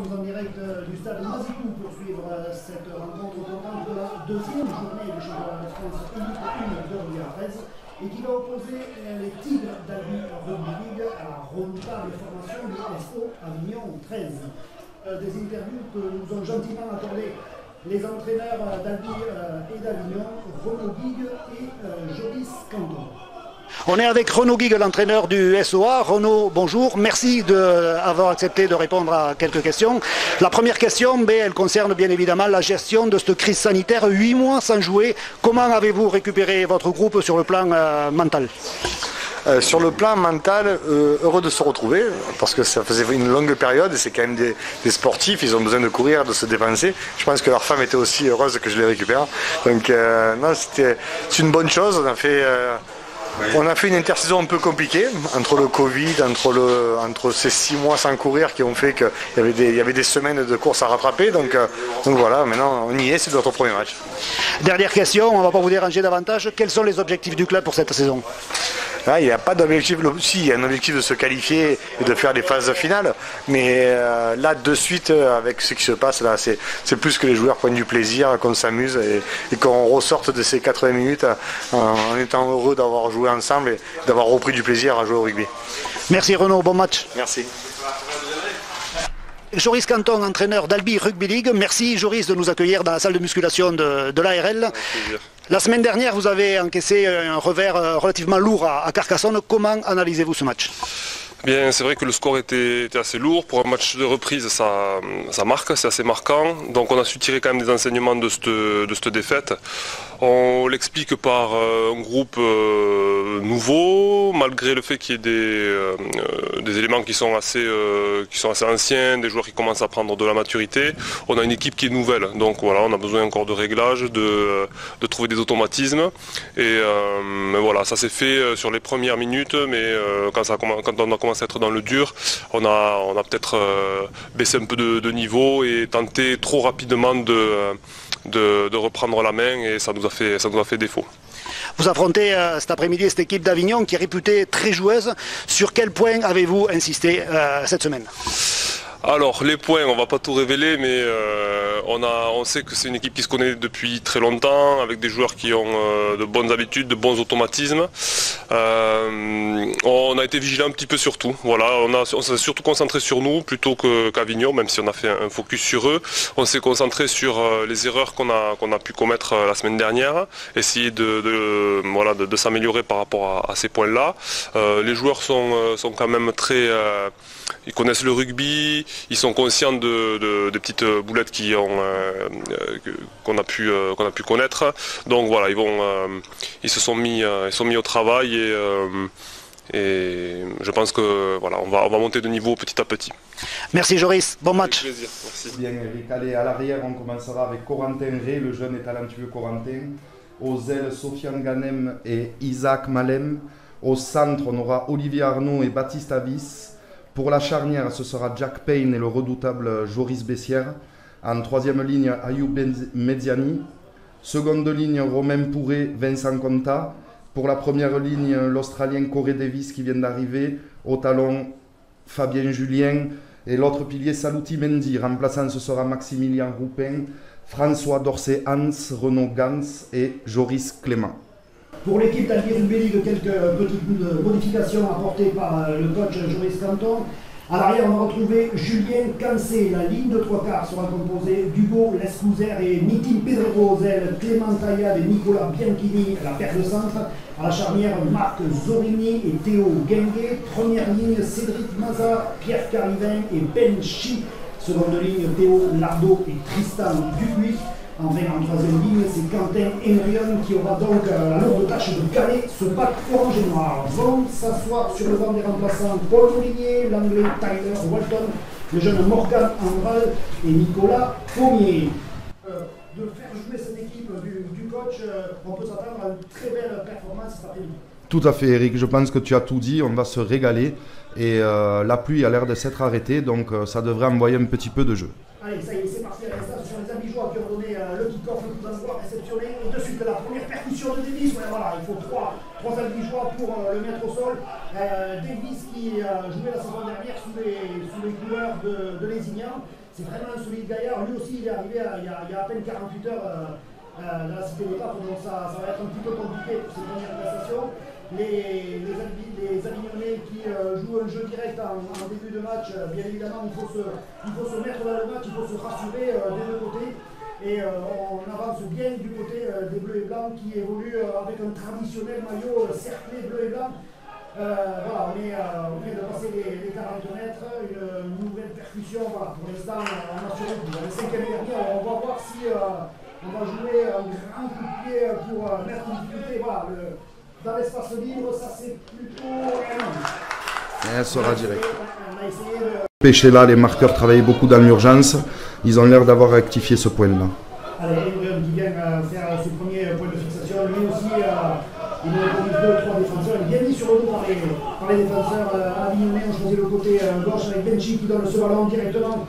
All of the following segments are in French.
sommes en direct du stade Mazicou pour suivre cette rencontre entre la deuxième journée du championnat de France U1 et qui va opposer les Tigres d'Albi Rugby League à la redoutable formation du SO Avignon 13. Des interviews que nous ont gentiment accordées les entraîneurs d'Albi et d'Avignon, Renaud Guigue et Joris Canton. On est avec Renaud Guigue, l'entraîneur du SOA. Renaud, bonjour. Merci d'avoir accepté de répondre à quelques questions. La première question, elle concerne bien évidemment la gestion de cette crise sanitaire. 8 mois sans jouer. Comment avez-vous récupéré votre groupe sur le plan mental ? Sur le plan mental, heureux de se retrouver, parce que ça faisait une longue période et c'est quand même des sportifs, ils ont besoin de courir, de se dépenser. Je pense que leur femme était aussi heureuse que je les récupère. Donc non, c'est une bonne chose. On a fait une intersaison un peu compliquée entre le Covid, entre ces 6 mois sans courir qui ont fait qu'il y avait des semaines de course à rattraper. Donc voilà, maintenant on y est, c'est notre premier match. Dernière question, on ne va pas vous déranger davantage. Quels sont les objectifs du club pour cette saison ? Là, il n'y a pas d'objectif. Si, il y a un objectif de se qualifier et de faire les phases finales. Mais là, de suite, avec ce qui se passe, là, c'est plus que les joueurs prennent du plaisir, qu'on s'amuse et qu'on ressorte de ces 80 minutes en étant heureux d'avoir joué ensemble et d'avoir repris du plaisir à jouer au rugby. Merci Renaud, bon match. Merci. Joris Canton, entraîneur d'Albi Rugby League. Merci Joris de nous accueillir dans la salle de musculation de l'ARL. La semaine dernière, vous avez encaissé un revers relativement lourd à Carcassonne. Comment analysez-vous ce match ? Bien, c'est vrai que le score était assez lourd. Pour un match de reprise, ça marque, c'est assez marquant. Donc on a su tirer quand même des enseignements de cette défaite. On l'explique par un groupe nouveau, malgré le fait qu'il y ait des éléments qui sont assez anciens, des joueurs qui commencent à prendre de la maturité. On a une équipe qui est nouvelle, donc voilà, on a besoin encore de réglages, de trouver des automatismes. Et voilà, ça s'est fait sur les premières minutes, mais quand on a commencé à être dans le dur, on a peut-être baissé un peu de niveau et tenté trop rapidement de reprendre la main et ça nous a fait défaut. Vous affrontez cet après-midi cette équipe d'Avignon qui est réputée très joueuse. Sur quel point avez-vous insisté cette semaine ? Alors les points, on va pas tout révéler, mais on sait que c'est une équipe qui se connaît depuis très longtemps, avec des joueurs qui ont de bonnes habitudes, de bons automatismes. On a été vigilant un petit peu sur tout. Voilà, on s'est surtout concentré sur nous plutôt qu'Avignon, même si on a fait un focus sur eux. On s'est concentré sur les erreurs qu'on a pu commettre la semaine dernière, essayer de s'améliorer par rapport à ces points-là. Les joueurs sont quand même très... ils connaissent le rugby, ils sont conscients des petites boulettes qu'on a pu connaître. Donc voilà, ils se sont mis au travail et je pense que voilà, on va monter de niveau petit à petit. Merci Joris, bon match. Avec plaisir, merci. Bien Eric, allez, à l'arrière on commencera avec Corentin Ray, le jeune et talentueux Corentin. Aux ailes, Sofiane Ganem et Isaac Malem. Au centre, on aura Olivier Arnaud et Baptiste Avis. Pour la charnière, ce sera Jack Payne et le redoutable Joris Bessière. En troisième ligne, Ayoub Mediani. Seconde ligne, Romain Pourré, Vincent Conta. Pour la première ligne, l'Australien Corey Davis qui vient d'arriver. Au talon, Fabien Julien. Et l'autre pilier, Saluti Mendy. Remplaçant, ce sera Maximilien Roupin, François Dorsey-Hans, Renaud Gans et Joris Clément. Pour l'équipe d'Albi Rugby League, quelques petites modifications apportées par le coach Joris Canton. À l'arrière, on va retrouver Julien Cancé. La ligne de 3/4 sera composée d'Hugo Lescouser et Nitin Pedro aux ailes, Clément Taillade et Nicolas Bianchini la paire de centre. À la charnière, Marc Zorini et Théo Guinguet. Première ligne, Cédric Maza, Pierre Carivin et Ben Chi. Seconde ligne, Théo Lardo et Tristan Dupuis. Enfin, en troisième ligne, c'est Quentin Henrion qui aura donc la lourde tâche de caler ce pack orange et noir. Vont s'asseoir sur le banc des remplaçants Paul Moulinier, l'anglais Tyler Walton, le jeune Morgan Andral et Nicolas Pommier. De faire jouer cette équipe du coach, on peut s'attendre à une très belle performance cet après-midi. Tout à fait Eric, je pense que tu as tout dit, on va se régaler et la pluie a l'air de s'être arrêtée, donc ça devrait envoyer un petit peu de jeu. Allez, ça y est, c'est parti à l'instant. Ce sont les Abigeois qui ont donné le kick-off, le coup d'envoi réceptionné. Et de suite, la première percussion de Davis. Ouais, voilà, il faut 3 3 Albigeois pour le mettre au sol. Davis qui a joué la saison dernière sous les couleurs de Lézignan. C'est vraiment un solide gaillard. Lui aussi, il est arrivé il y a à peine 48 heures dans la cité des papes, donc ça va être un petit peu compliqué pour ses premières prestations. Les Avignonnais qui jouent un jeu direct en début de match, bien évidemment, il faut se mettre dans le match, il faut se rassurer des deux côtés. Et on avance bien du côté des Bleus et Blancs qui évoluent avec un traditionnel maillot cerclé bleu et blanc. Voilà, on est en train de passer les 40 mètres, une nouvelle percussion. Voilà, pour l'instant, on a assuré pour le 5e dernier. On va voir si on va jouer un grand coup de pied pour mettre en difficulté. Voilà, dans l'espace libre, ça c'est plutôt. Et elle sera direct. Pêcher là, les marqueurs travaillaient beaucoup dans l'urgence. Ils ont l'air d'avoir rectifié ce point-là. Allez, Embryon qui vient faire ce premier point de fixation. Lui aussi, il a commis 2-3 défenseurs. Il est bien mis sur le dos par les défenseurs avignonnais. On choisit le côté gauche avec Benchi qui donne ce ballon directement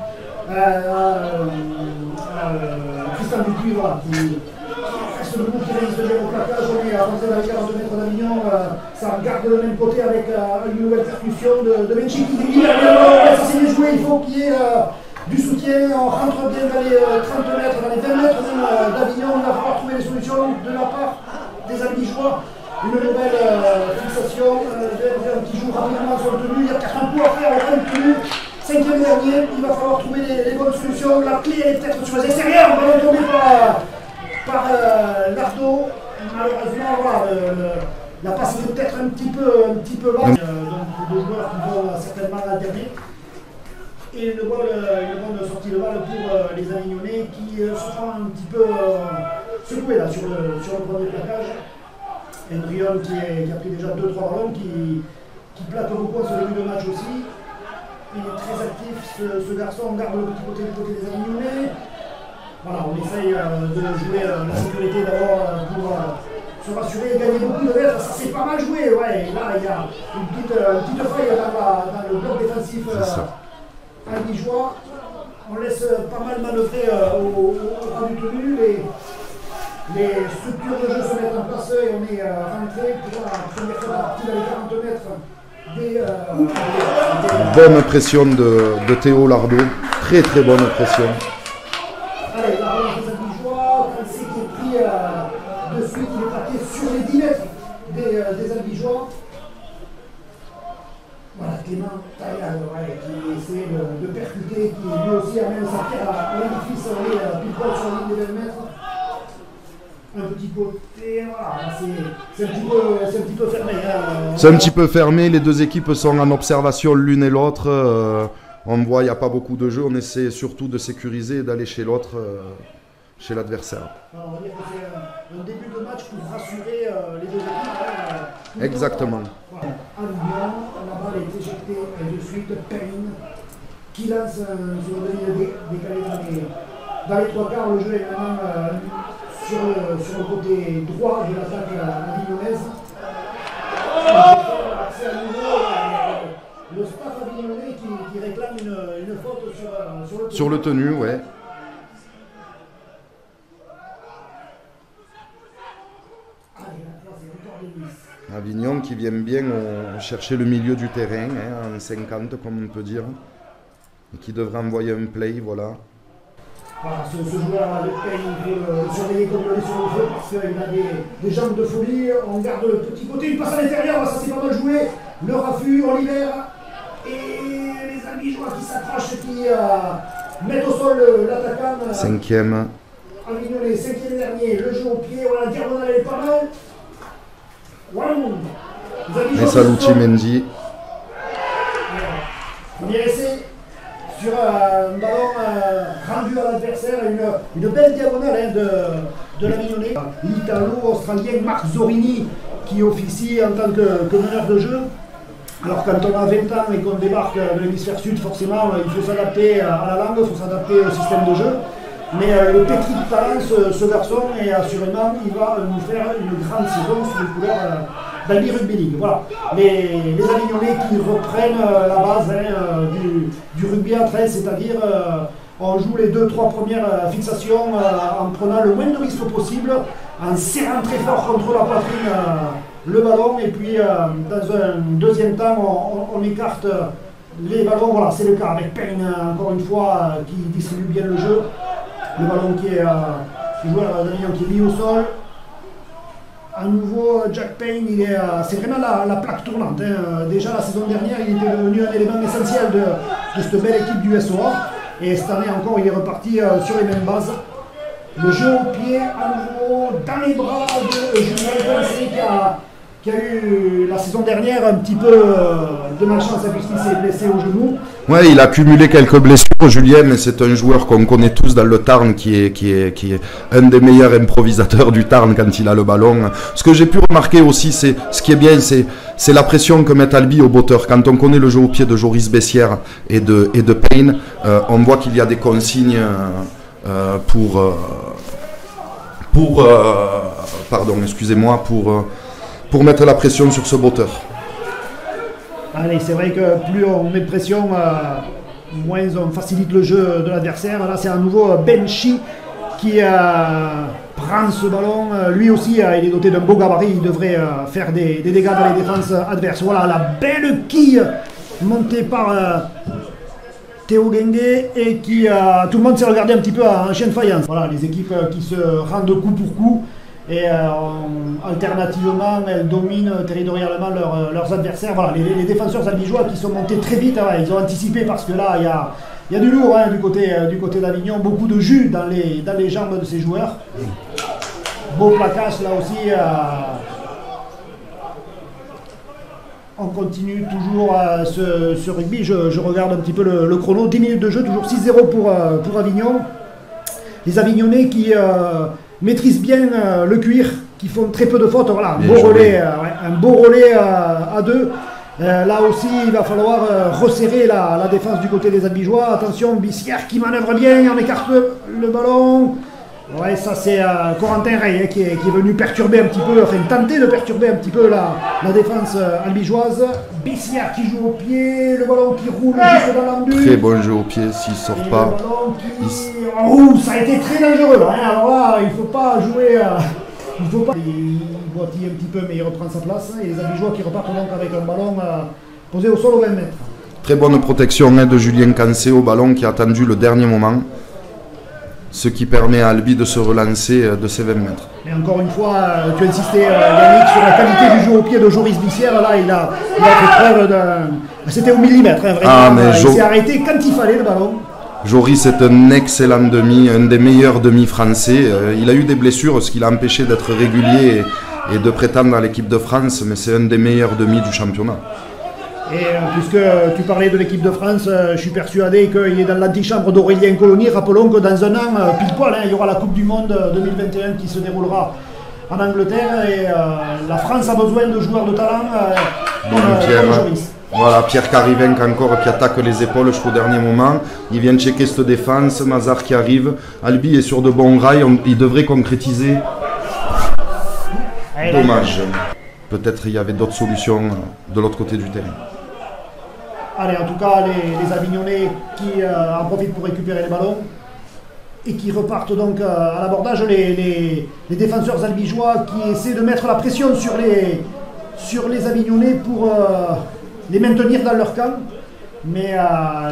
Tristan Dupuis, voilà, qui reste debout, qui risque de au plaquage. On est à rentrer dans les 42 mètres d'Avignon. Ça garde le même côté avec une nouvelle percussion de Benchi qui dit ça c'est bien joué, il faut qu'il y ait du soutien. On rentre bien dans les 30 mètres, dans les 20 mètres d'Avignon. On va falloir trouver des solutions de la part des Albigeois. Une nouvelle fixation qui joue rapidement sur le tenue. Il y a peut-être un coup à faire au même tenue. 5e dernier, il va falloir trouver les bonnes solutions. La clé est peut-être sur les extérieurs. On va tomber par Lardo. Malheureusement, voilà, la passe était peut-être un petit peu basse. Donc, deux joueurs qui vont certainement alterner. Et une bonne sortie de balle pour les Avignonnais qui se font un petit peu secouer là, sur le premier plaquage. Embryon qui a pris déjà 2-3 ballons, qui plaque beaucoup à ce début de match aussi. Il est très actif ce garçon, on garde le petit côté du côté des Avignonnais. Voilà, on essaye de jouer la sécurité d'abord pour se rassurer et gagner beaucoup de mètres. Ça c'est pas mal joué, ouais. Là il y a une petite faille dans le bloc défensif albigeois. On laisse pas mal manœuvrer au rang du tenu. Les structures de jeu se mettent en place et on est rentré pour la première fois partie dans les 40 mètres. Bonne pression de Théo Lardo, très très bonne pression. Allez, la relance des Albigeois, Cancé qui est pris de suite, il est parti sur les 10 mètres des Albigeois. Voilà, Clément Taillade, qui essaie de percuter, qui lui aussi amène sa pierre à l'édifice, on est pile poil sur la ligne des 20 mètres. Un petit côté, voilà, c'est un petit peu fermé. C'est un petit peu fermé, les deux équipes sont en observation l'une et l'autre. On voit, il n'y a pas beaucoup de jeu, on essaie surtout de sécuriser et d'aller chez l'autre, chez l'adversaire. On va dire que c'est un début de match pour rassurer les deux équipes. Exactement. Voilà. Avignon, la balle est éjectée de suite, Payne, qui lance sur le ligne décalé dans les 3 quarts. Le jeu est maintenant sur le côté droit de l'attaque avignonnaise. C'est à nouveau le staff avignonnais qui réclame une faute sur le tenue. Sur le tenue, ouais. Avignon qui vient bien chercher le milieu du terrain, en 50 comme on peut dire, et qui devrait envoyer un play, voilà. Voilà, ce joueur de Payne, il faut le surveiller comme le sur le feu parce qu'il a des jambes de folie. On garde le petit côté, il passe à l'intérieur, ça c'est pas mal joué. Le raffut, on libère. Et les Albigeois qui s'accrochent, qui mettent au sol l'attaquant. 5e. Avignonnais, 5e dernier, le jeu au pied, voilà, la diagonale elle est pas mal. Et Saluti Mendy. Premier essai sur un ballon rendu à l'adversaire, une belle diagonale de l'Avignonnais. L'Italo-Australien Marc Zorini qui officie en tant que meneur de jeu. Alors quand on a 20 ans et qu'on débarque de l'hémisphère sud, forcément il faut s'adapter à la langue, il faut s'adapter au système de jeu. Mais le pétri de talent, ce garçon, et assurément, il va nous faire une grande saison sous les couleurs d'Albi Rugby League. Voilà. Les Avignonnais qui reprennent la base du rugby à 13, c'est-à-dire On joue les 2-3 premières fixations en prenant le moins de risques possible, en serrant très fort contre la poitrine le ballon, et puis dans un deuxième temps on écarte les ballons. Voilà, c'est le cas avec Payne encore une fois qui distribue bien le jeu. Le ballon qui est le joueur d'Avignon qui est mis au sol. À nouveau, Jack Payne, c'est vraiment la plaque tournante. Hein. Déjà la saison dernière, il était devenu un élément essentiel de cette belle équipe du SOA. Et cette année encore, il est reparti sur les mêmes bases. Le jeu au pied, à nouveau, dans les bras de Julien Cancé, qui a eu la saison dernière un petit peu de malchance puisqu'il s'est blessé au genou. Ouais, il a cumulé quelques blessures, Julien, mais c'est un joueur qu'on connaît tous dans le Tarn, qui est un des meilleurs improvisateurs du Tarn quand il a le ballon. Ce que j'ai pu remarquer aussi, ce qui est bien, c'est la pression que met Albi au botteur. Quand on connaît le jeu au pied de Joris Bessière et de Payne, on voit qu'il y a des consignes pour mettre la pression sur ce botteur. Allez, c'est vrai que plus on met de pression, moins on facilite le jeu de l'adversaire. Là, c'est à nouveau Benchi qui prend ce ballon. Lui aussi, il est doté d'un beau gabarit. Il devrait faire des dégâts dans les défenses adverses. Voilà, la belle quille montée par Théo Guinguet et qui tout le monde s'est regardé un petit peu en chien de faïence. Voilà, les équipes qui se rendent coup pour coup. Et alternativement, elles dominent territorialement leurs adversaires. Voilà, les défenseurs albigeois qui sont montés très vite, ils ont anticipé parce que là, il y a du lourd du côté d'Avignon, beaucoup de jus dans les jambes de ces joueurs. Beau plaquage là aussi. On continue toujours ce rugby. Je regarde un petit peu le chrono. 10 minutes de jeu, toujours 6-0 pour Avignon. Les Avignonnais qui maîtrisent bien le cuir, qui font très peu de fautes. Voilà, un beau relais à deux. Là aussi, il va falloir resserrer la défense du côté des Albigeois. Attention, Bissière qui manœuvre bien, on écarte le ballon. Ouais, ça c'est Corentin Rey qui est venu perturber un petit peu, enfin tenter de perturber un petit peu la défense albigeoise. Bissière qui joue au pied, le ballon qui roule juste dans l'embut. Très bon jeu au pied s'il ne sort pas. Le ballon qui... ça a été très dangereux. Hein. Alors là, il ne faut pas jouer... il boitille un petit peu, mais il reprend sa place. Et les Albigeois qui repartent donc avec un ballon posé au sol au 20 mètres. Très bonne protection de Julien Cancé au ballon qui a attendu le dernier moment. Ce qui permet à Albi de se relancer de ses 20 mètres. Et encore une fois, tu insistais Yannick sur la qualité du jeu au pied de Joris Bissière. Là, il a fait preuve d'un... C'était au millimètre, hein, vraiment. Il s'est arrêté quand il fallait le ballon. Joris est un excellent demi, un des meilleurs demi français. Il a eu des blessures, ce qui l'a empêché d'être régulier et de prétendre à l'équipe de France, mais c'est un des meilleurs demi du championnat. Et puisque tu parlais de l'équipe de France, je suis persuadé qu'il est dans l'antichambre d'Aurélien Colony. Rappelons que dans un an, pile poil, il y aura la Coupe du Monde 2021 qui se déroulera en Angleterre. Et la France a besoin de joueurs de talent comme Joris. Voilà, Pierre Carivenc encore qui attaque les épaules jusqu'au dernier moment. Il vient checker cette défense, Mazar qui arrive. Albi est sur de bons rails, il devrait concrétiser. Dommage. Peut-être il y avait d'autres solutions de l'autre côté du terrain. Allez, en tout cas, les Avignonnais qui en profitent pour récupérer les ballons et qui repartent donc à l'abordage. Les défenseurs albigeois qui essaient de mettre la pression sur les Avignonnais pour les maintenir dans leur camp. Mais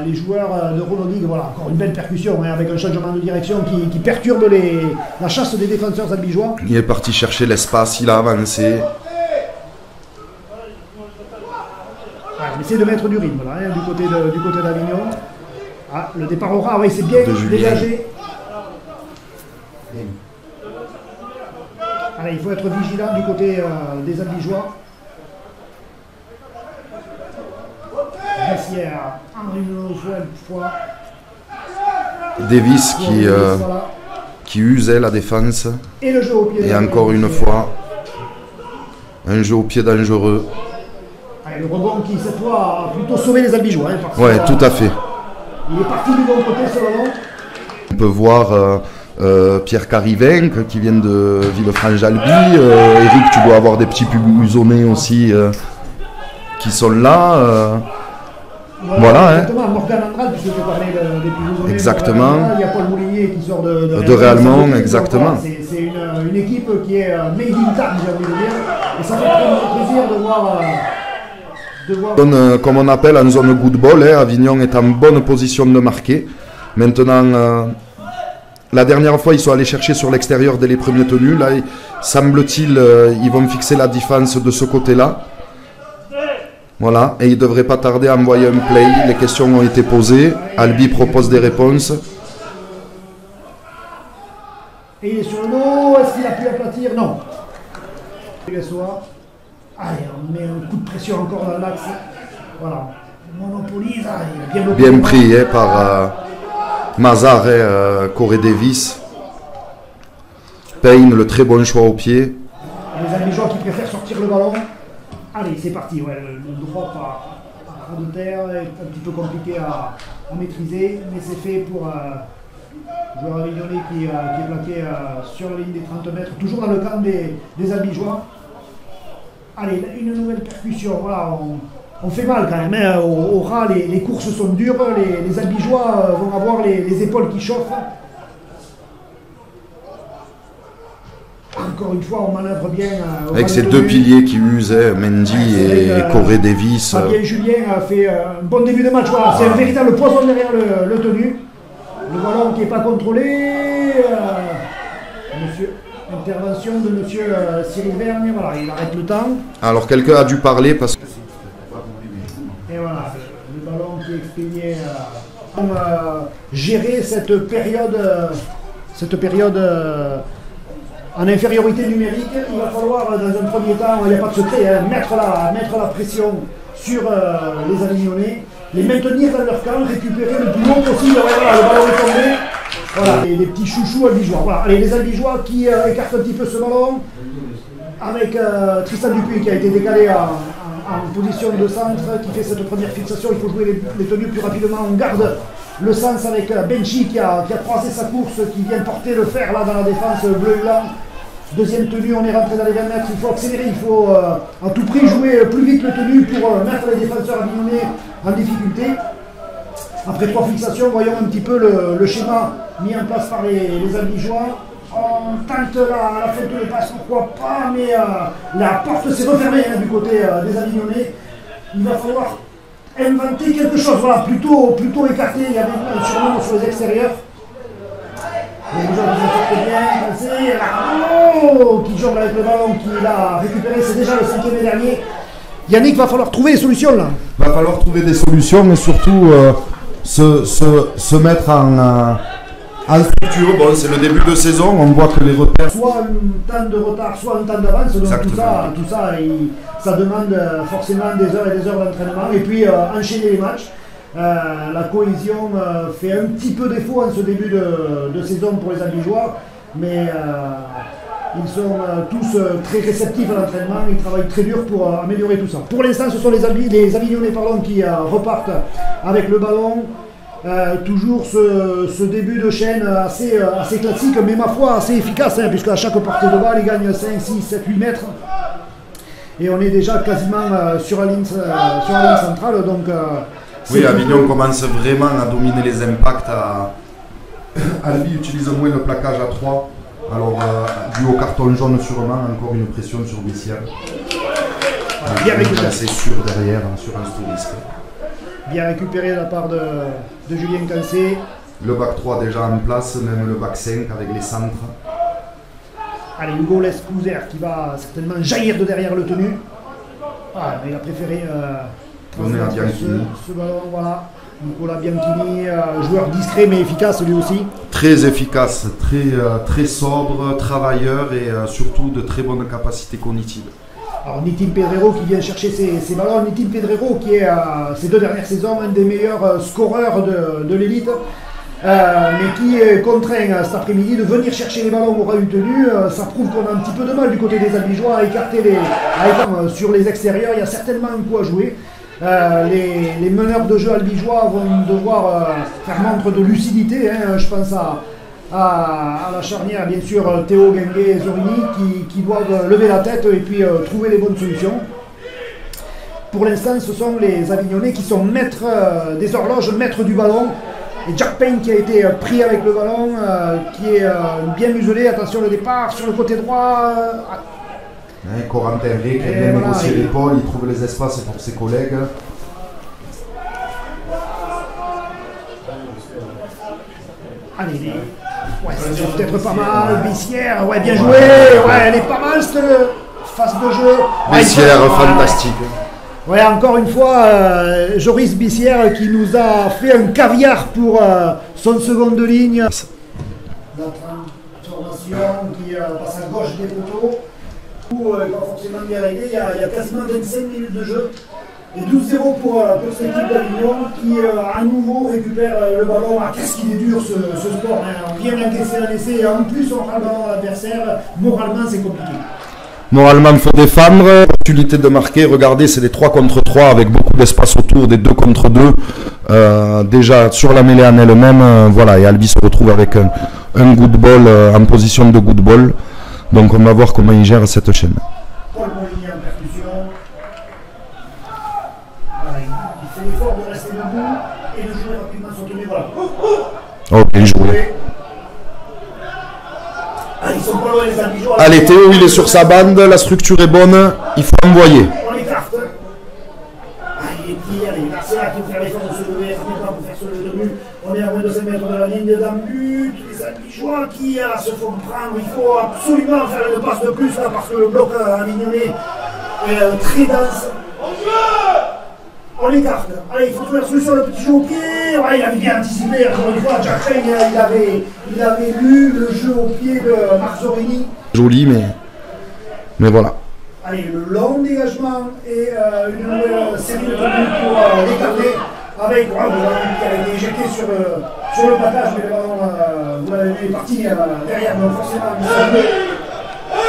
les joueurs de Renaud Guigue, voilà, encore une belle percussion avec un changement de direction qui perturbe la chasse des défenseurs albigeois. Il est parti chercher l'espace, il a avancé. On essaie de mettre du rythme là, du côté d'Avignon. Le départ au ras, oui, c'est bien dégagé. Allez, il faut être vigilant du côté des Albigeois. Bissière, une fois. Davis qui usait la défense. Et le jeu au pied. Et encore une fois, un jeu au pied dangereux. Le rebond qui, cette fois, a plutôt sauvé les Albigeois. Oui, tout à fait. Il est parti du bon côté, ce ballon. On peut voir Pierre Carivenc qui vient de Villefranche-Albi. Eric, tu dois avoir des petits pubusonnés aussi qui sont là. Voilà, exactement, Morgan Andrade, puisque tu parlais des Pivousonnais. Exactement. Il y a Paul Moulinier qui sort de Réalmont, exactement. C'est une équipe qui est made in Tarn, j'ai envie de dire. Et ça fait vraiment plaisir de voir. Comme on appelle en zone good ball, Avignon est en bonne position de marquer. Maintenant, la dernière fois, ils sont allés chercher sur l'extérieur dès les premiers tenus. Là, semble-t-il, ils vont fixer la défense de ce côté-là. Voilà, et il ne devrait pas tarder à envoyer un play. Les questions ont été posées. Albi propose des réponses. Et il est sur le dos. Est-ce qu'il a pu aplatir? Non. Allez, on met un coup de pression encore dans l'axe. Voilà. Monopolise. Bien pris par Mazar et Corey Davis. Payne, le très bon choix au pied. Les Albigeois qui préfèrent sortir le ballon. Allez, c'est parti. Ouais, le drop à ras de terre est un petit peu compliqué à maîtriser, mais c'est fait pour le joueur avignonnais qui est plaqué sur la ligne des 30 mètres, toujours dans le camp des Albigeois. Allez, une nouvelle percussion. Voilà, on fait mal quand même. Hein. Au ras, les courses sont dures. Les Albigeois vont avoir les épaules qui chauffent. Encore une fois, on manœuvre bien. Avec ces deux piliers qui usent, Mendy et Corey Davis. Fabien Julien a fait un bon début de match. Voilà, c'est un véritable poison derrière le tenu. Le ballon qui n'est pas contrôlé. Intervention de monsieur Cyril Vergne. Voilà, il arrête le temps. Alors quelqu'un a dû parler parce que... Et voilà, le ballon qui est expédié. Gérer cette période en infériorité numérique, il va falloir dans un premier temps, il n'y a pas de secret, hein, mettre la pression sur les Avignonnais, les maintenir dans leur camp, récupérer le plus long possible. Voilà, le ballon est tombé. Voilà, les petits chouchous albigeois. Voilà, allez, les albigeois qui écartent un petit peu ce ballon avec Tristan Dupuis qui a été décalé en position de centre, qui fait cette première fixation. Il faut jouer les tenues plus rapidement. On garde le sens avec Benchi qui a croisé sa course, qui vient porter le fer là dans la défense bleu-blanc. Deuxième tenue, on est rentré dans les 20 mètres, il faut accélérer, il faut à tout prix jouer plus vite le tenue pour mettre les défenseurs avignonnais en difficulté. Après 3 fixations, voyons un petit peu le schéma mis en place par les Albigeois. On tente la faute de passe, pourquoi pas, mais la porte s'est refermée du côté des Avignonnais. Il va falloir inventer quelque chose, voilà, plutôt écarté, il y avait un surnom sur les extérieurs. Les joueurs qui s'en bien, qui jongle avec le ballon, qui l'a récupéré, c'est déjà le 5e et dernier. Yannick, va falloir trouver des solutions là. Va falloir trouver des solutions, mais surtout se mettre en structure. Bon, c'est le début de saison, on voit que les repères... Soit un temps de retard, soit un temps d'avance, donc tout ça ça demande forcément des heures et des heures d'entraînement, et puis enchaîner les matchs. La cohésion fait un petit peu défaut en ce début de saison pour les Albigeois, mais ils sont tous très réceptifs à l'entraînement, ils travaillent très dur pour améliorer tout ça. Pour l'instant, ce sont les Avignonnais qui repartent avec le ballon. Toujours ce début de chaîne assez classique, mais ma foi assez efficace, hein, puisque à chaque portée de balle, ils gagnent 5, 6, 7, 8 mètres. Et on est déjà quasiment sur la ligne centrale, donc... oui, Avignon commence vraiment à dominer les impacts. Albi utilise moins le plaquage à 3. Alors, dû au carton jaune sûrement, encore une pression sur Bissière. Bien récupéré. C'est sûr derrière, sur un stouriste. Bien récupéré de la part de Julien Cancé. Le bac 3 déjà en place, même le bac 5 avec les centres. Allez, Hugo Lescouser qui va certainement jaillir de derrière le tenu. Ah, il a préféré donner à Bianchini. Ce ballon, voilà. Nicolas Bianchini, joueur discret mais efficace lui aussi. Très efficace, très sobre, travailleur et surtout de très bonnes capacités cognitives. Alors Nitin Pedrero qui vient chercher ses ballons. Nitin Pedrero qui est ces 2 dernières saisons un des meilleurs scoreurs de l'élite, mais qui est contraint cet après-midi de venir chercher les ballons au ras du tenu. Ça prouve qu'on a un petit peu de mal du côté des Albigeois à écarter sur les extérieurs. Il y a certainement un coup à jouer. Les meneurs de jeu albigeois vont devoir faire montre de lucidité, hein. Je pense à la charnière, bien sûr, Théo Guinguet et Zorini qui doivent lever la tête et puis trouver les bonnes solutions. Pour l'instant, ce sont les Avignonnais qui sont maîtres des horloges, maîtres du ballon. Et Jack Payne qui a été pris avec le ballon, qui est bien muselé. Attention le départ sur le côté droit. Corentin Ré qui a bien négocié l'épaule, il trouve les espaces pour ses collègues. Allez, ouais, c'est peut-être pas mal. Bissière, ouais, bien joué. Ouais, elle est pas mal cette phase de jeu. Bissière, fantastique. Ouais, encore une fois, Joris Bissière qui nous a fait un caviar pour son seconde ligne. La transformation qui passe à gauche des poteaux. Pas forcément bien réglé, il y a quasiment 25 minutes de jeu. Et 12-0 pour cette équipe d'Avignon qui à nouveau récupère le ballon. Ah, qu'est-ce qu'il est dur ce sport, hein. On vient d'encaisser un essai et en plus on rend le ballon à l'adversaire. Moralement c'est compliqué. Moralement il faut défendre, opportunité de marquer, regardez c'est des 3 contre 3 avec beaucoup d'espace autour, des 2 contre 2. Déjà sur la mêlée en elle-même, voilà, et Albi se retrouve avec un good ball en position de good ball. Donc on va voir comment il gère cette chaîne. Paul Molinier en percussion. Voilà, il fait l'effort de rester debout et de jouer rapidement son tenue. Voilà. Oh, bien joué. Ah, ils sont pas loin les amis. Allez, Théo, il est sur sa bande, la structure est bonne, il faut envoyer. On l'écarte. Ah, il est Pierre, il est Marcella qui va faire l'effort de se lever, pour faire ce jeu de but. On est à moins de 5 mètres de la ligne d'un but. Les Albigeois qui se font prendre. Il faut absolument faire une passe de plus là parce que le bloc avignonnais est très dense. On l'écarte. Allez, il faut trouver la solution, le petit jeu au pied. Ouais, il avait bien anticipé, encore une fois. Jack Payne, il avait lu le jeu au pied de Marzorini. Joli, mais voilà. Allez, le long dégagement et une nouvelle série de tenues pour l'écarter. Avec qui avait été éjecté sur le passage, mais le ballon, vous l'avez vu, est parti derrière, donc forcément.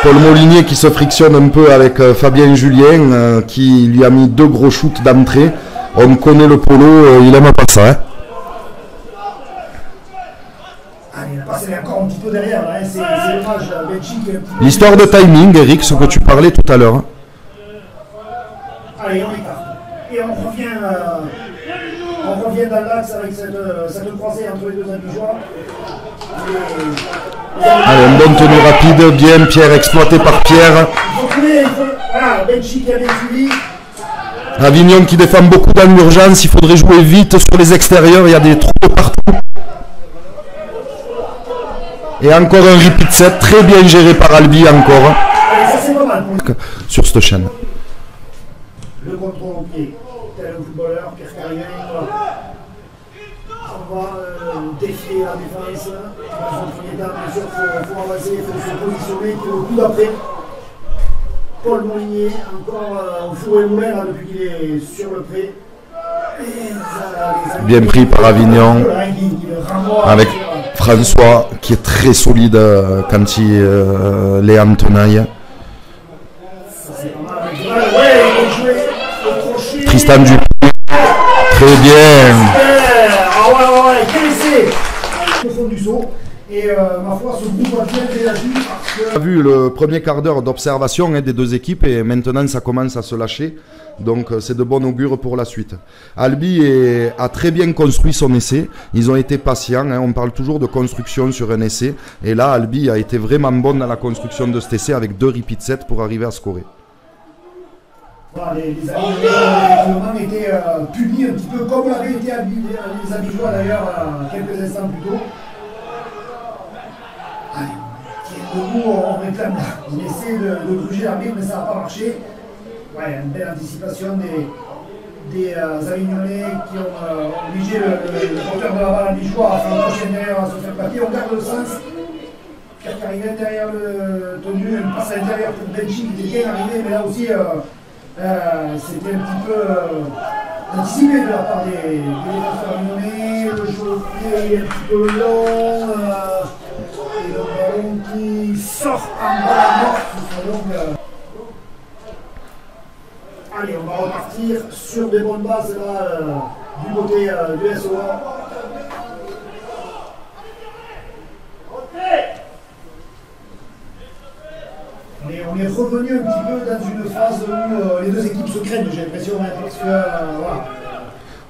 Paul Molinier qui se frictionne un peu avec Fabien Julien, qui lui a mis 2 gros shoots d'entrée. On connaît le polo, il aime pas ça. Hein. Il a passé encore un petit peu derrière, là, hein. C'est dommage, Belgique. L'histoire de timing, Eric, ce que tu parlais tout à l'heure. Allez, on écarte. Et on revient dans l'axe avec cette croisée entre les deux Albigeois. Allez, une bonne tenue rapide, bien Pierre, exploité par Pierre. Voilà, Belgique a bien suivi. Avignon qui défend beaucoup dans l'urgence, il faudrait jouer vite sur les extérieurs, il y a des trous partout. Et encore un repeat set, très bien géré par Albi encore. Allez, ça c'est pas mal. Sur cette chaîne. Le contrôle au pied, tel un footballeur, Pierre Carrier, on va défier la défense. Dans un premier temps, bien sûr, il faut avancer, il faut se positionner, puis le coup d'après. Paul Molinier, encore au four et moulin depuis qu'il est sur le pré. Bien pris par Avignon, avec François qui est très solide quand il est en tenaille. Tristan Dupont, très bien. Ah ouais, quel essai au fond du saut. Et ma foi, ce groupe a bien réagi parce que... On a vu le premier quart d'heure d'observation des deux équipes et maintenant ça commence à se lâcher. Donc c'est de bon augure pour la suite. Albi a très bien construit son essai. Ils ont été patients. On parle toujours de construction sur un essai. Et là, Albi a été vraiment bon dans la construction de cet essai avec 2 repeat sets pour arriver à scorer. Voilà, les Allemands étaient punis un petit peu comme l'avaient été les Albigeois d'ailleurs quelques instants plus tôt. Allez, debout, on réclame, on essaie de gruger l'arbitre, mais ça n'a pas marché. Ouais, une belle anticipation des Avignonnais qui ont obligé le porteur de la balle albigeois à faire un prochain derrière, à se faire papier. On garde le sens. Pierre Carrier derrière le tenu, une passe à l'intérieur pour Belgique, il était bien arrivé, mais là aussi c'était un petit peu anticipé de la part des défenseurs avignonnais. Le jeu au pied est un petit peu long. Et le ballon qui sort en balle morte. Allez, on va repartir sur des bonnes bases là, du côté du SOA. Mais on on est revenu un petit peu dans une phase où les deux équipes se craignent, j'ai l'impression, hein, parce que voilà,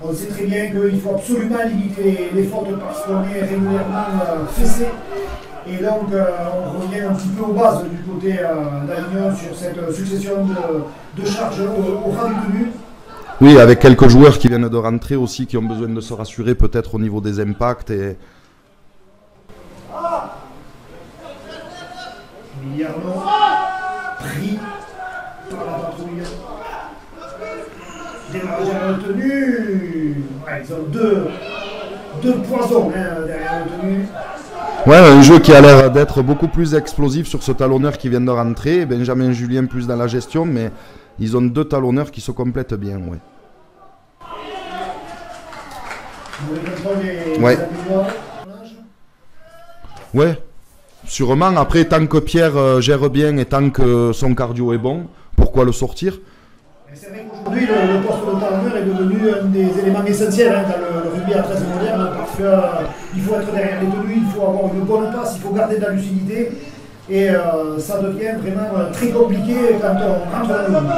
on sait très bien qu'il faut absolument limiter les fautes parce qu'on est régulièrement fessé. Et donc on revient un petit peu aux bases du côté d'Avignon sur cette succession de charges au ras du but. Oui, avec quelques joueurs qui viennent de rentrer aussi, qui ont besoin de se rassurer peut-être au niveau des impacts. Et... Miliarno pris par la patrouille. Démarrage à la retenue. Ouais, ils ont deux poisons derrière la retenue. Ouais, un jeu qui a l'air d'être beaucoup plus explosif sur ce talonneur qui vient de rentrer. Benjamin Julien plus dans la gestion, mais ils ont deux talonneurs qui se complètent bien. Ouais. Ouais. Ouais, sûrement. Après, tant que Pierre gère bien et tant que son cardio est bon, pourquoi le sortir? C'est vrai qu'aujourd'hui, le poste de talonneur est devenu un des éléments essentiels dans le rugby à 13 moderne parce qu'il faut être derrière les tenues, il faut avoir une bonne passe, il faut garder de la lucidité et ça devient vraiment très compliqué quand on rentre dans le rugby.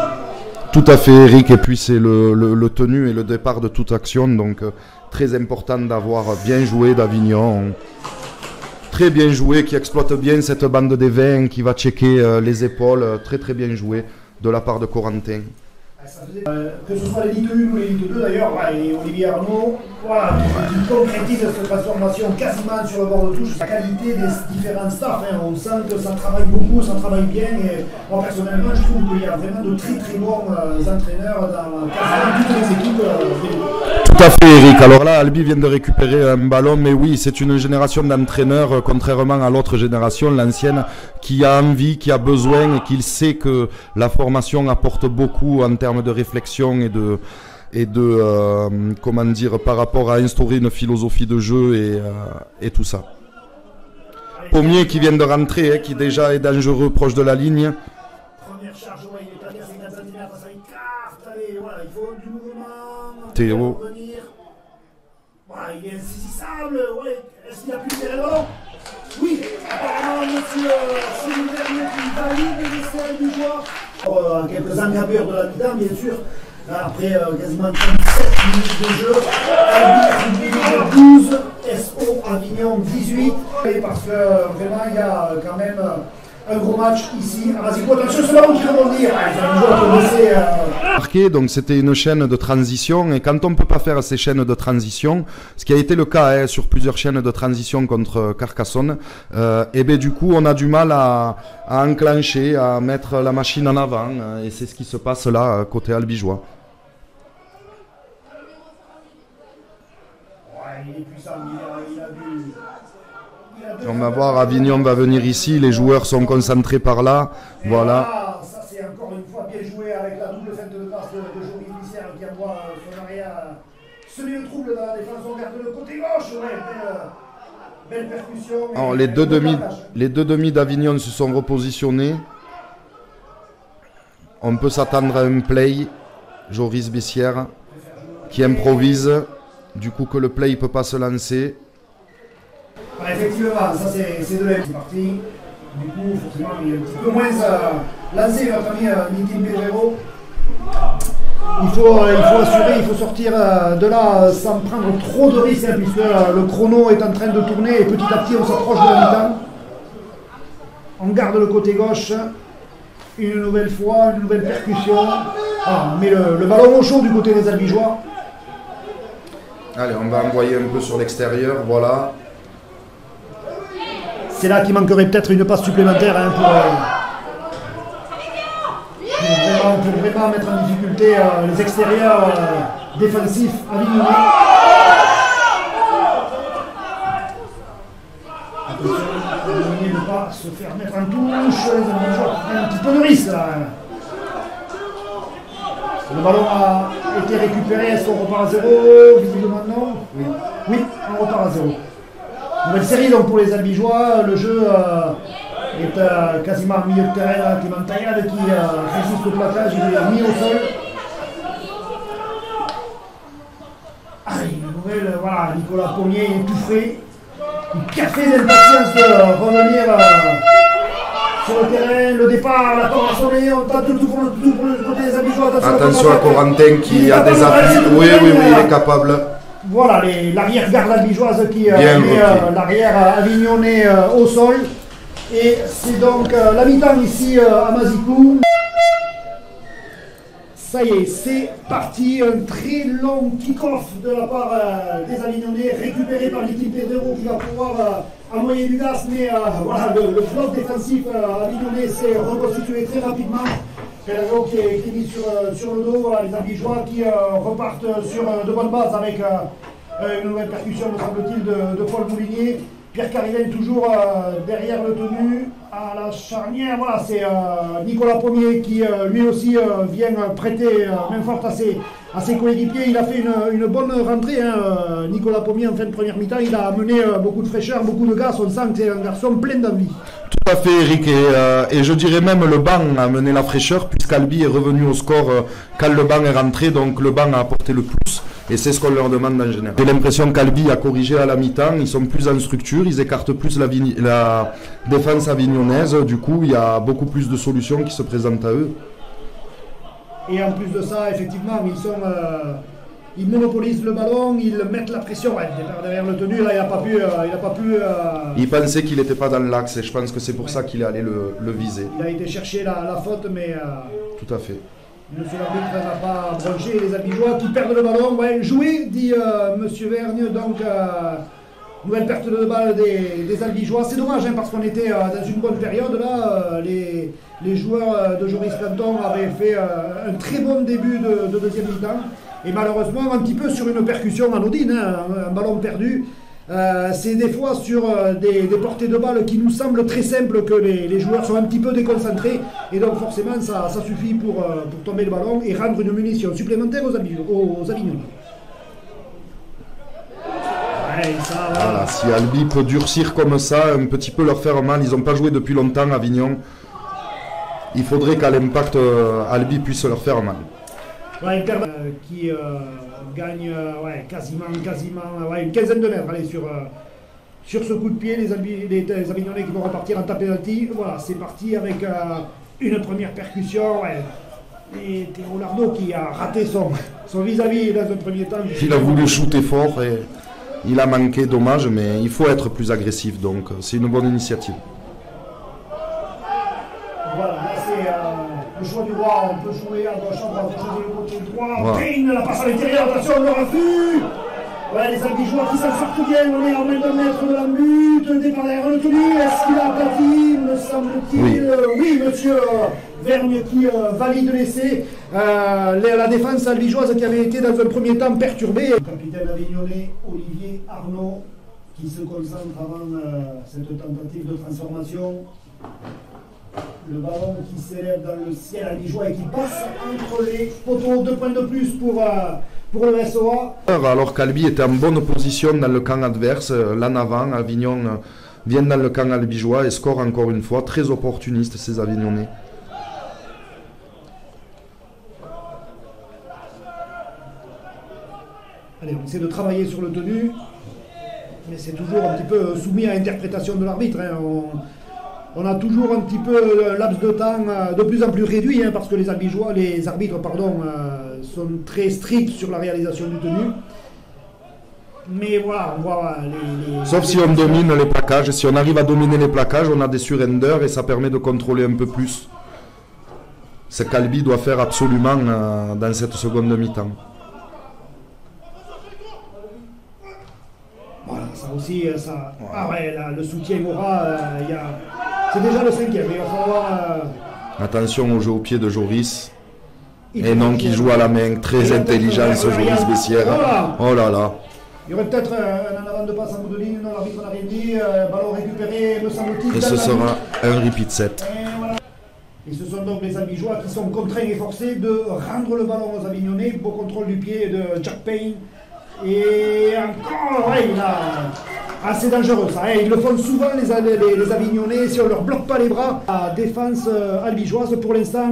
Tout à fait, Eric, et puis c'est le tenue et le départ de toute action, donc très important d'avoir bien joué d'Avignon. Très bien joué, qui exploite bien cette bande des 20, qui va checker les épaules, très très bien joué de la part de Corentin. Que ce soit l'élite 1 ou l'élite 2 d'ailleurs, et Olivier Arnaud, voilà, qui concrétise cette transformation quasiment sur le bord de touche, la qualité des différents staffs, hein, on sent que ça travaille beaucoup, ça travaille bien, et moi personnellement je trouve qu'il y a vraiment de très très bons entraîneurs dans quasiment toutes les équipes. Tout à fait, Eric. Alors là, Albi vient de récupérer un ballon, mais oui, c'est une génération d'entraîneurs, contrairement à l'autre génération, l'ancienne, qui a envie, qui a besoin et qui sait que la formation apporte beaucoup en termes de réflexion et de comment dire, par rapport à instaurer une philosophie de jeu et tout ça. Pommier qui vient de rentrer, hein, qui déjà est dangereux proche de la ligne. Première charge, ouais, il est à 50 cm, ça écarte, allez, voilà, il faut du mouvement. Théo. Voilà, il est insaisissable, ouais, est-ce qu'il a plus de ballon? Oui, apparemment, monsieur, c'est le dernier qui valide l'essai du joueur. Quelques encablures de la mi-temps, bien sûr. Après quasiment 37 minutes de jeu, Albi 12, SO Avignon 18. Et parce que vraiment, il y a quand même un gros match ici. Vas-y, attention, c'est là où je veux dire. Marqué, donc c'était une chaîne de transition, et quand on ne peut pas faire ces chaînes de transition, ce qui a été le cas hein, sur plusieurs chaînes de transition contre Carcassonne, et bien du coup on a du mal à enclencher, à mettre la machine en avant, et c'est ce qui se passe là côté albigeois. On va voir, Avignon va venir ici, les joueurs sont concentrés par là, voilà. Ça c'est encore une fois bien joué avec la double feinte de passe de Joris Visser qui envoie son arrière semer le trouble dans la défense, on garde le côté gauche, ouais, belle percussion. Alors, les deux demi d'Avignon se sont repositionnés. On peut s'attendre à un play, Joris Bissière qui improvise, du coup que le play ne peut pas se lancer. Ouais, effectivement, ça c'est de l'aide, c'est parti. Du coup, forcément, il est un petit peu moins lancé, notre ami Nitin Pedrero. Il faut assurer, il faut sortir de là sans prendre trop de risques, hein, puisque le chrono est en train de tourner et petit à petit on s'approche de la mi-temps. On garde le côté gauche, une nouvelle fois, une nouvelle percussion. Ah, on met le ballon au chaud du côté des albigeois. Allez, on va envoyer un peu sur l'extérieur, voilà. C'est là qu'il manquerait peut-être une passe supplémentaire hein, pour vraiment mettre en difficulté les extérieurs défensifs avignonnais. Attention, ne pas se faire mettre en touche, les albigeois prennent un petit peu de risque là. Le ballon a été récupéré, est-ce qu'on repart à 0? Visiblement non. Oui, on repart à 0. Nouvelle série donc pour les albigeois, le jeu est quasiment en milieu de terrain, Clément Taillade qui résiste au plaquage, il est mis au sol. Ah, une nouvelle, voilà, Nicolas Pommier est tout frais. Une café d'impatience de revenir sur le terrain, le départ, la corde a sonné, on tente tout pour le côté des Albigeois. Attention à Corentin qui a des appuis. Oui, il est capable. Voilà, l'arrière-garde albigeoise qui met l'arrière avignonnais au sol. Et c'est donc la mi-temps ici à Mazicou. Ça y est, c'est parti. Un très long kick-off de la part des Avignonnais, récupéré par l'équipe Pedro qui va pouvoir envoyer du gaz. Mais voilà, le bloc défensif avignonnais s'est reconstitué très rapidement. Pedro qui est mis sur le dos. Voilà, les Albigeois qui repartent sur de bonnes bases avec une nouvelle percussion, me semble-t-il, de Paul Moulinier. Pierre Carriven toujours derrière le tenu à la charnière. Voilà, c'est Nicolas Pommier qui lui aussi vient prêter main forte à ses coéquipiers. Il a fait une bonne rentrée, hein, Nicolas Pommier en fin de première mi-temps. Il a amené beaucoup de fraîcheur, beaucoup de gaz. On sent que c'est un garçon plein d'envie. Tout à fait, Eric, et je dirais même le banc a amené la fraîcheur puisqu'Albi est revenu au score quand le banc est rentré, donc le banc a apporté le plus et c'est ce qu'on leur demande en général. J'ai l'impression qu'Albi a corrigé à la mi-temps, ils sont plus en structure, ils écartent plus la défense avignonnaise, du coup il y a beaucoup plus de solutions qui se présentent à eux. Et en plus de ça, effectivement, ils monopolisent le ballon, ils mettent la pression. Ouais, derrière le tenu, là, il n'a pas pu. Il pensait qu'il n'était pas dans l'axe et je pense que c'est pour ça qu'il est allé le viser. Il a été chercher la faute, mais. Tout à fait. Monsieur l'arbitre n'a pas branché les Albigeois qui perdent le ballon. Ouais, joué, dit Monsieur Vergne. Donc, nouvelle perte de balle des Albigeois. C'est dommage, hein, parce qu'on était dans une bonne période. Là, les joueurs de Joris Canton avaient fait un très bon début de deuxième mi-temps. Et malheureusement, un petit peu sur une percussion anodine, hein, un ballon perdu. C'est des fois sur des portées de balles qui nous semblent très simples que les joueurs sont un petit peu déconcentrés. Et donc forcément, ça suffit pour tomber le ballon et rendre une munition supplémentaire aux Avignonnais. Ouais, voilà, si Albi peut durcir comme ça, un petit peu leur faire mal. Ils n'ont pas joué depuis longtemps à Avignon. Il faudrait qu'à l'impact, Albi puisse leur faire mal. Ouais, qui gagne quasiment une quinzaine de mètres. Allez, sur ce coup de pied, les Avignonnais qui vont repartir en tapé penalty. Voilà, c'est parti avec une première percussion. Ouais. Et Théo Lardo qui a raté son vis-à-vis dans un premier temps. Il a voulu shooter fort et il a manqué, dommage, mais il faut être plus agressif, donc c'est une bonne initiative. Voilà, là c'est le choix du roi, on peut jouer à gauche, on va jouer le côté droit. Payne, la passe à l'intérieur, attention, le refus. Voilà, les Albigeois qui s'en sortent bien, on est en main de maître de la lutte, départ derrière le tenu, est-ce qu'il a aplati, me semble-t-il? Oui, monsieur Vergne qui valide l'essai. La défense albigeoise qui avait été dans un premier temps perturbée. Le capitaine avignonnais Olivier Arnaud qui se concentre avant cette tentative de transformation. Le ballon qui s'élève dans le ciel albigeois et qui passe entre les poteaux, 2 points de plus pour le SOA. Alors qu'Albi était en bonne position dans le camp adverse, l'en avant, Avignon vient dans le camp albigeois et score encore une fois, très opportuniste ces Avignonnais. Allez, on essaie de travailler sur le tenu, mais c'est toujours un petit peu soumis à l'interprétation de l'arbitre. Hein. On a toujours un petit peu le laps de temps de plus en plus réduit, hein, parce que les arbitres sont très stricts sur la réalisation du tenu. Mais voilà, on voit sauf si on domine les plaquages. Si on arrive à dominer les plaquages, on a des surrenders et ça permet de contrôler un peu plus. C'est qu'Albi doit faire absolument dans cette seconde mi-temps. Voilà, ça aussi, ça. Ah ouais, là, le soutien aura, c'est déjà le 5e, il va falloir. Attention au jeu au pied de Joris. Et non qui joue à la main, très intelligent ce Joris Bessières. Oh là là. Il y aurait peut-être un en avant de passe en bout de ligne, non, l'arbitre n'a rien dit, ballon récupéré, me semble-t-il. Et ce sera un repeat set. Et ce sont donc les Albigeois qui sont contraints et forcés de rendre le ballon aux Avignonnais. Beau contrôle du pied de Jack Payne. Et encore, ouais, c'est dangereux ça. Ils le font souvent les Avignonnais si on ne leur bloque pas les bras. La défense albigeoise, pour l'instant,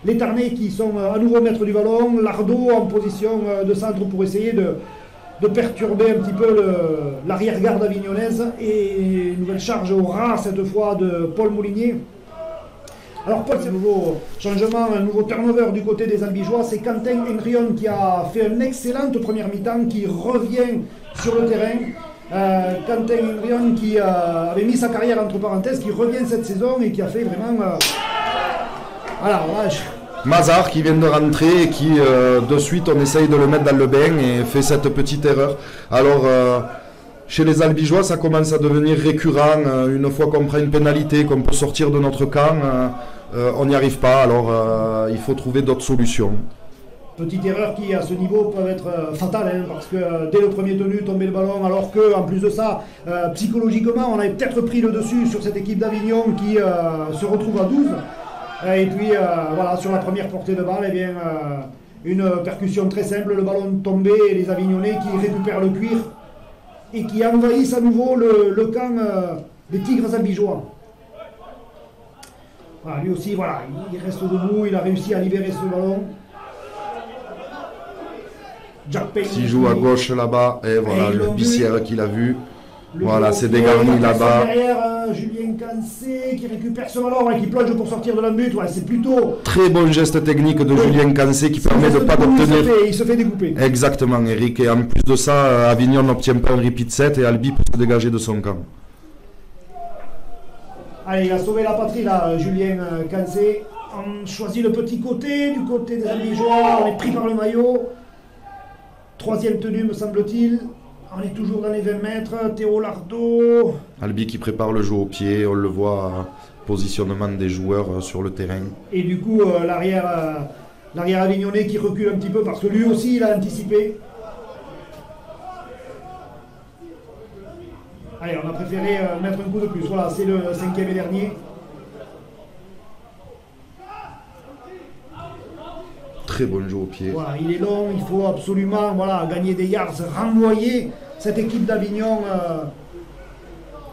les Tarnais qui sont à nouveau maîtres du ballon. Lardo en position de centre pour essayer de perturber un petit peu l'arrière-garde avignonnaise. Et une nouvelle charge au ras cette fois de Paul Moulinier. Alors Paul, c'est un nouveau changement, un nouveau turnover du côté des Albigeois. C'est Quentin Henrion qui a fait une excellente première mi-temps, qui revient sur le terrain. Quentin Henrion qui avait mis sa carrière entre parenthèses, qui revient cette saison et qui a fait vraiment... voilà, Mazar qui vient de rentrer et qui de suite on essaye de le mettre dans le bain et fait cette petite erreur. Alors chez les Albigeois ça commence à devenir récurrent, une fois qu'on prend une pénalité, qu'on peut sortir de notre camp, on n'y arrive pas, alors il faut trouver d'autres solutions. Petite erreur qui à ce niveau peut être fatale, hein, parce que dès le premier tenu tomber le ballon, alors que en plus de ça, psychologiquement on avait peut-être pris le dessus sur cette équipe d'Avignon qui se retrouve à 12. Et puis voilà, sur la première portée de balle, eh bien, une percussion très simple, le ballon tombé et les Avignonnais qui récupèrent le cuir et qui envahissent à nouveau le camp des Tigres albigeois. Voilà, lui aussi, voilà, il reste debout, il a réussi à libérer ce ballon. Jack Payne qui joue à gauche là-bas, et voilà le Bissière qu'il a vu. Voilà, c'est dégarni là-bas. Derrière, Julien Cancé qui récupère ce ballon et qui plonge pour sortir de la but. Ouais, c'est plutôt... Très bon geste technique de Julien Cancé qui permet de ne pas d'obtenir... Il se fait découper. Exactement, Eric. Et en plus de ça, Avignon n'obtient pas un repeat set et Albi peut se dégager de son camp. Allez, il a sauvé la patrie là, Julien Cancé. On choisit le petit côté, du côté des Albigeois. On est pris par le maillot. Troisième tenue, me semble-t-il. On est toujours dans les 20 mètres, Théo Lardo. Albi qui prépare le jeu au pied, on le voit, positionnement des joueurs sur le terrain. Et du coup, l'arrière avignonnais qui recule un petit peu parce que lui aussi il a anticipé. Allez, on a préféré mettre un coup de plus. Voilà, c'est le 5e et dernier. Très bon jeu au pied. Voilà, il est long, il faut absolument gagner des yards, renvoyer cette équipe d'Avignon,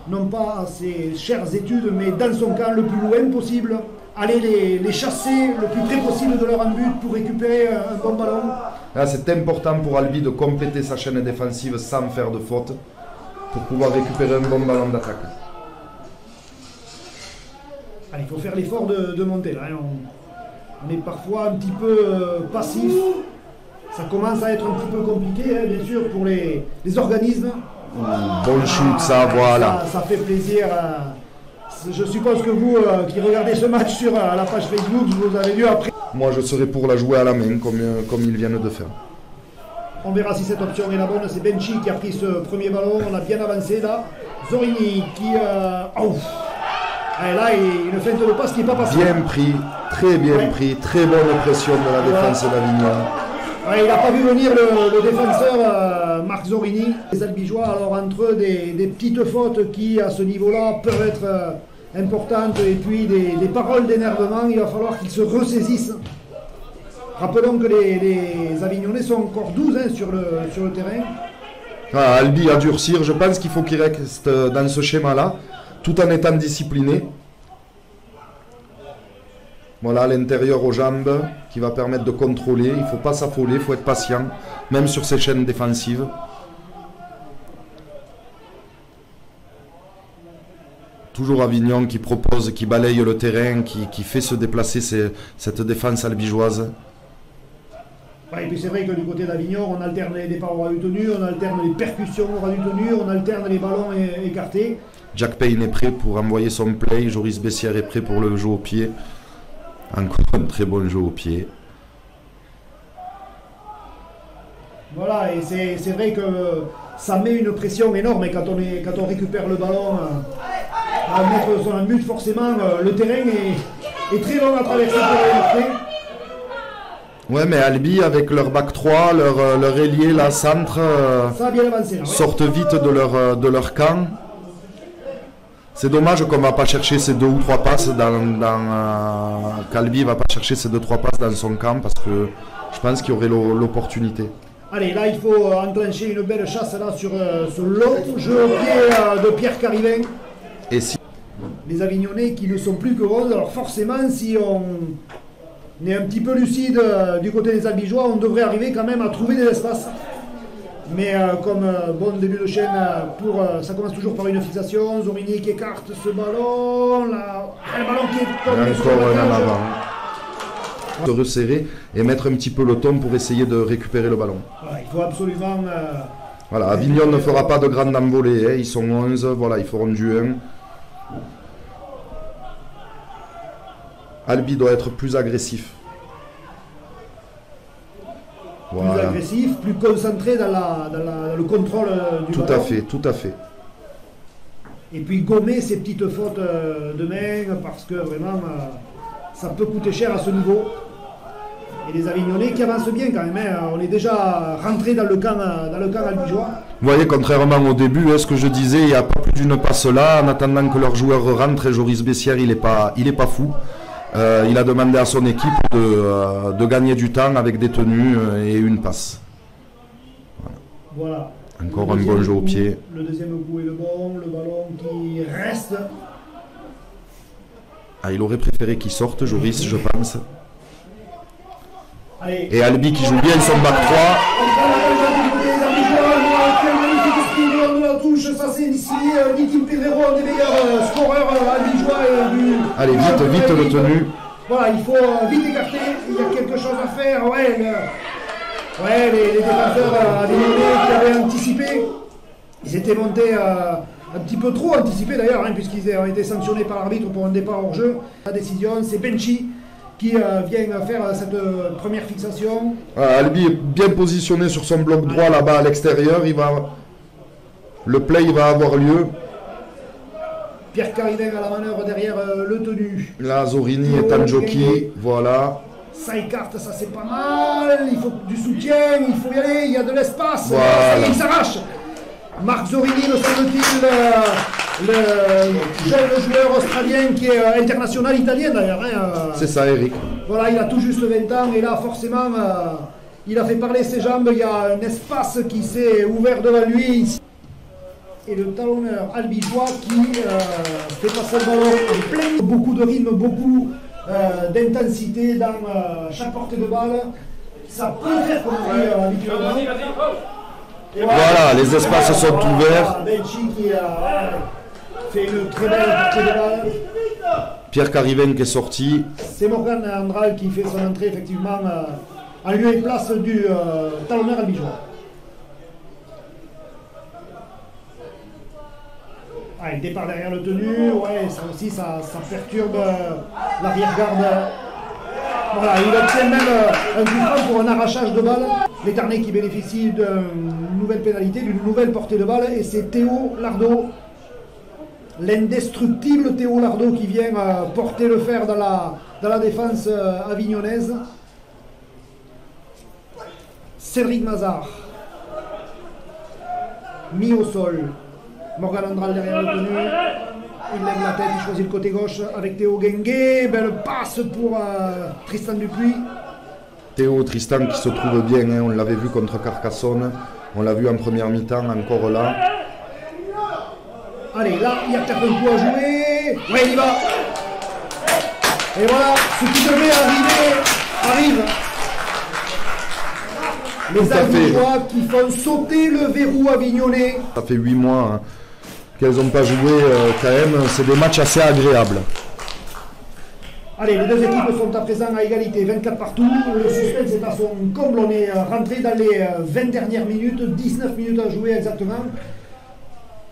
non pas à ses chères études, mais dans son camp le plus loin possible. Aller les chasser le plus près possible de leur but pour récupérer un bon ballon. Là, c'est important pour Albi de compléter sa chaîne défensive sans faire de faute pour pouvoir récupérer un bon ballon d'attaque. Il faut faire l'effort de monter. Là, on est parfois un petit peu passif. Ça commence à être un petit peu compliqué, hein, bien sûr, pour les organismes. Bon shoot, ça, voilà. Ça fait plaisir. Je suppose que vous, qui regardez ce match sur la page Facebook, vous avez vu après. Moi, je serais pour la jouer à la main, comme ils viennent de faire. On verra si cette option est la bonne. C'est Benchi qui a pris ce premier ballon. On a bien avancé là. Zorini qui... Et là, une feinte de passe qui n'est pas passée. Bien pris, très bien pris, très bonne pression de la défense d'Avignon. Il n'a pas vu venir le défenseur Marc Zorini. Les Albigeois, alors entre eux, des petites fautes qui, à ce niveau-là, peuvent être importantes, et puis des paroles d'énervement, il va falloir qu'ils se ressaisissent. Rappelons que les Avignonnais sont encore 12 sur le terrain. Albi à durcir, je pense qu'il faut qu'il reste dans ce schéma-là, tout en étant discipliné. Voilà, l'intérieur aux jambes qui va permettre de contrôler. Il ne faut pas s'affoler, il faut être patient, même sur ces chaînes défensives. Toujours Avignon qui propose, qui balaye le terrain, qui fait se déplacer cette défense albigeoise. Et puis c'est vrai que du côté d'Avignon, on alterne les départs au ras du tenu, on alterne les percussions au ras du tenu, on alterne les ballons écartés. Jack Payne est prêt pour envoyer son play, Joris Bessière est prêt pour le jeu au pied. Encore un très bon jeu au pied. Voilà, et c'est vrai que ça met une pression énorme, et quand on récupère le ballon à mettre sur un but, forcément, le terrain est très long à traverser pour le marquer. Ouais, mais Albi, avec leur back 3, leur ailier, la centre, ça a bien avancé, là, sortent vite de leur camp. C'est dommage qu'on ne va pas chercher ces 2 ou 3 passes qu'Albi ne va pas chercher ces 2-3 passes dans son camp, parce que je pense qu'il y aurait l'opportunité. Allez, là il faut enclencher une belle chasse là sur ce long jeu au pied de Pierre Carivin. Et si les Avignonnais qui ne sont plus que 11, alors forcément si on est un petit peu lucide du côté des Albigeois, on devrait arriver quand même à trouver des espaces. Mais comme bon début de chaîne, ça commence toujours par une fixation. Zorini qui écarte ce ballon. Là, le ballon qui est tombé sur Encore la un en cage. avant. Se resserrer et mettre un petit peu le ton pour essayer de récupérer le ballon. Voilà, il faut absolument... Voilà, Avignon ne fera pas de grande envolée, hein. Ils sont 11, voilà, ils feront du 1. Albi doit être plus agressif. plus Voilà, agressif, plus concentré dans le contrôle du tout ballon. à fait, tout à fait. Et puis gommer ces petites fautes de main, parce que vraiment, ça peut coûter cher à ce niveau. Et les Avignonnais qui avancent bien quand même, hein. On est déjà rentré dans le camp albigeois. Vous voyez, contrairement au début, ce que je disais, il n'y a pas plus d'une passe là, en attendant que leur joueur rentre, et Joris Bessière, il est pas fou. Il a demandé à son équipe de gagner du temps avec des tenues et une passe. Voilà. Encore un bon jeu au pied. Le deuxième coup est le bon, le ballon qui reste. Ah, il aurait préféré qu'il sorte, Joris, je pense. Allez. Et Albi qui joue bien son bac 3. On prend la balle du côté des Albigeois. Quel magnifique style de la touche. Ça c'est ici Nikim Pedrero, un des meilleurs scoreurs albigeois. Allez, vite le tenu. Voilà, il faut vite écarter. Il y a quelque chose à faire. Ouais, les défenseurs avignonnais qui avaient anticipé. Ils étaient montés un petit peu trop anticipés d'ailleurs, hein, puisqu'ils ont été sanctionnés par l'arbitre pour un départ hors jeu. La décision, c'est Benchi qui vient faire cette première fixation. Albi est bien positionné sur son bloc droit là-bas à l'extérieur. Le play va avoir lieu. Pierre Carivin à la manœuvre derrière le tenu. Là, Zorini est en jockey. Voilà. Ça écarte, ça c'est pas mal. Il faut du soutien, il faut y aller, il y a de l'espace. Voilà. Il s'arrache. Marc Zorini, me semble-t-il, le jeune joueur australien qui est international italien d'ailleurs. Hein. C'est ça, Eric. Voilà, il a tout juste 20 ans et là forcément il a fait parler ses jambes. Il y a un espace qui s'est ouvert devant lui. Et le talonneur albigeois qui fait passer le ballon en plein. Beaucoup de rythme, beaucoup d'intensité dans chaque portée de balle. Ça peut faire comme on dit habituellement. Et Voilà, les espaces sont ouverts. Benchi qui fait une très belle portée de balle. Pierre Carivin qui est sorti. C'est Morgan Andral qui fait son entrée effectivement en lieu et place du talonneur albigeois. Ah, il départ derrière le tenu, ouais, ça aussi, ça perturbe l'arrière-garde. Voilà, il obtient même un coup franc pour un arrachage de balle. Les Tarnais qui bénéficient d'une nouvelle pénalité, d'une nouvelle portée de balle, et c'est Théo Lardot, l'indestructible Théo Lardot qui vient porter le fer dans la défense avignonnaise. Cédric Mazard, mis au sol. Morgan Andral derrière le tenu, il lève la tête, il choisit le côté gauche avec Théo Guenguet, belle passe pour Tristan Dupuis. Tristan qui se trouve bien, hein, on l'avait vu contre Carcassonne, on l'a vu en première mi-temps, encore là. Allez, là, il y a peut-être un coup à jouer, ouais, il y va. Et voilà, ce qui devait arrive. Les Avignonnois qui font sauter le verrou avignonnais. Ça fait 8 mois hein, qu'elles n'ont pas joué quand même, c'est des matchs assez agréables. Allez, les deux équipes sont à présent à égalité, 24 partout. Le suspense est à son comble, on est rentré dans les 20 dernières minutes, 19 minutes à jouer exactement.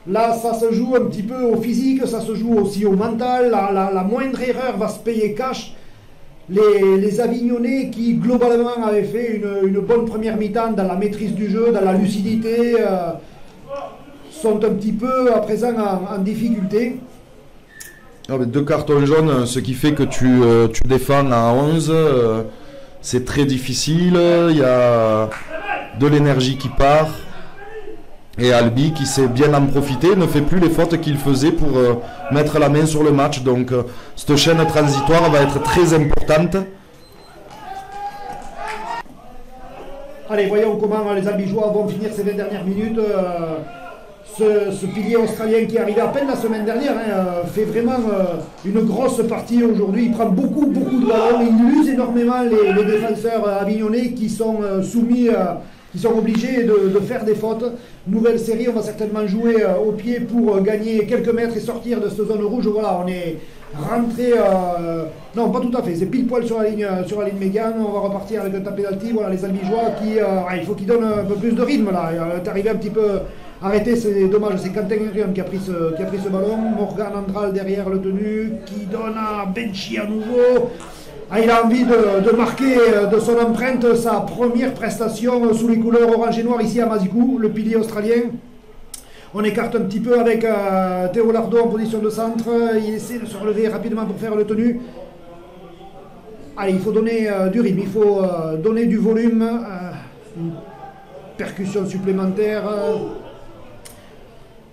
Là, ça se joue un petit peu au physique, ça se joue aussi au mental. La moindre erreur va se payer cash. Les Avignonnais qui globalement avaient fait une bonne première mi-temps dans la maîtrise du jeu, dans la lucidité, sont un petit peu à présent en difficulté. Deux cartons jaunes, ce qui fait que tu défends à 11, c'est très difficile, il y a de l'énergie qui part. Et Albi qui sait bien en profiter, ne fait plus les fautes qu'il faisait pour mettre la main sur le match. Donc cette chaîne transitoire va être très importante. Allez, voyons comment les Albigeois vont finir ces 20 dernières minutes. Ce pilier australien qui est arrivé à peine la semaine dernière fait vraiment une grosse partie aujourd'hui. Il prend beaucoup de ballons, il use énormément les défenseurs avignonnais qui sont soumis qui sont obligés de faire des fautes. Nouvelle série, on va certainement jouer au pied pour gagner quelques mètres et sortir de cette zone rouge. Voilà, on est rentré... non, pas tout à fait, c'est pile poil sur la ligne médiane. On va repartir avec un tapé penalty. Voilà, les Albigeois qui... il faut qu'ils donnent un peu plus de rythme là. On est arrivé un petit peu... Arrêté, c'est dommage, c'est Quentin Henrion qui a pris ce ballon. Morgan Andral derrière le tenu, qui donne à Benchi à nouveau. Il a envie de marquer de son empreinte sa première prestation sous les couleurs orange et noir ici à Mazikou, le pilier australien. On écarte un petit peu avec Théo Lardo en position de centre. Il essaie de se relever rapidement pour faire le tenu. Allez, il faut donner du rythme, il faut donner du volume. Une percussion supplémentaire.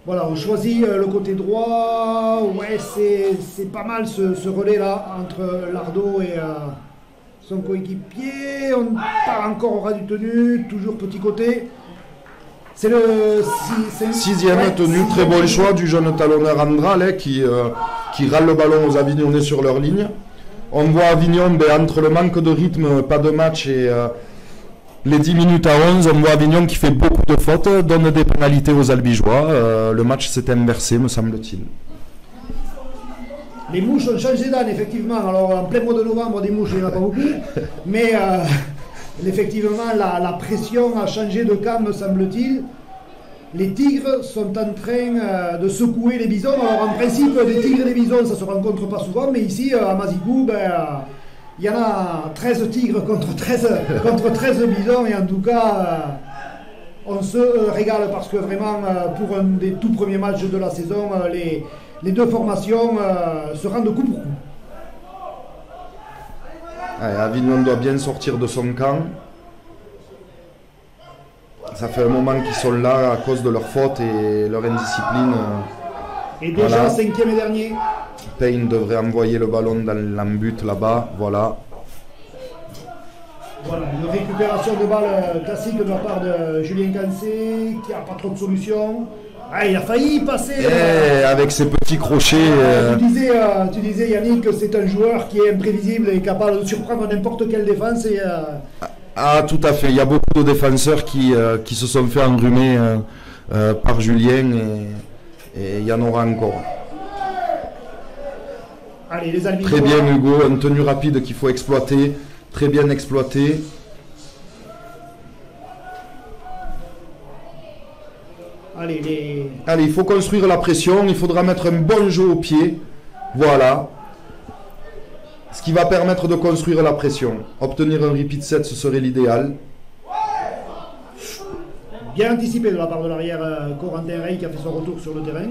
Voilà, on choisit le côté droit. Ouais, c'est pas mal ce relais-là entre Lardo et son coéquipier. On part encore au ras du tenu, toujours petit côté. C'est le sixième tenu, très bon choix du jeune talonneur Andral qui râle le ballon aux Avignonnais sur leur ligne. On voit Avignon, entre le manque de rythme, pas de match et... les 10 minutes à 11, on voit Avignon qui fait beaucoup de fautes, donne des pénalités aux Albigeois. Le match s'est inversé, me semble-t-il. Les mouches ont changé d'âne, effectivement. Alors, en plein mois de novembre, des mouches, il n'y en a pas beaucoup. Mais, effectivement, la pression a changé de camp, me semble-t-il. Les tigres sont en train de secouer les bisons. Alors, en principe, des tigres et des bisons, ça ne se rencontre pas souvent. Mais ici, à Mazikou, il y en a 13 tigres contre 13 bisons et en tout cas on se régale parce que vraiment pour un des tout premiers matchs de la saison les deux formations se rendent coup pour coup. Avignon doit bien sortir de son camp. Ça fait un moment qu'ils sont là à cause de leur faute et leur indiscipline. Et déjà, cinquième et dernier. Payne devrait envoyer le ballon dans l'embut là-bas, voilà. Voilà, une récupération de balle classique de la part de Julien Cancé, qui n'a pas trop de solutions. Il a failli passer. Avec ses petits crochets. Tu disais Yannick que c'est un joueur qui est imprévisible et capable de surprendre n'importe quelle défense. Tout à fait. Il y a beaucoup de défenseurs qui se sont fait enrhumer par Julien et il y en aura encore. Allez, les Albigeois. Très bien Hugo, une tenue rapide qu'il faut exploiter, très bien exploité. Allez, il faut construire la pression, il faudra mettre un bon jeu au pied, voilà. Ce qui va permettre de construire la pression. Obtenir un repeat set, ce serait l'idéal. Bien anticipé de la part de l'arrière Corentin Rey qui a fait son retour sur le terrain.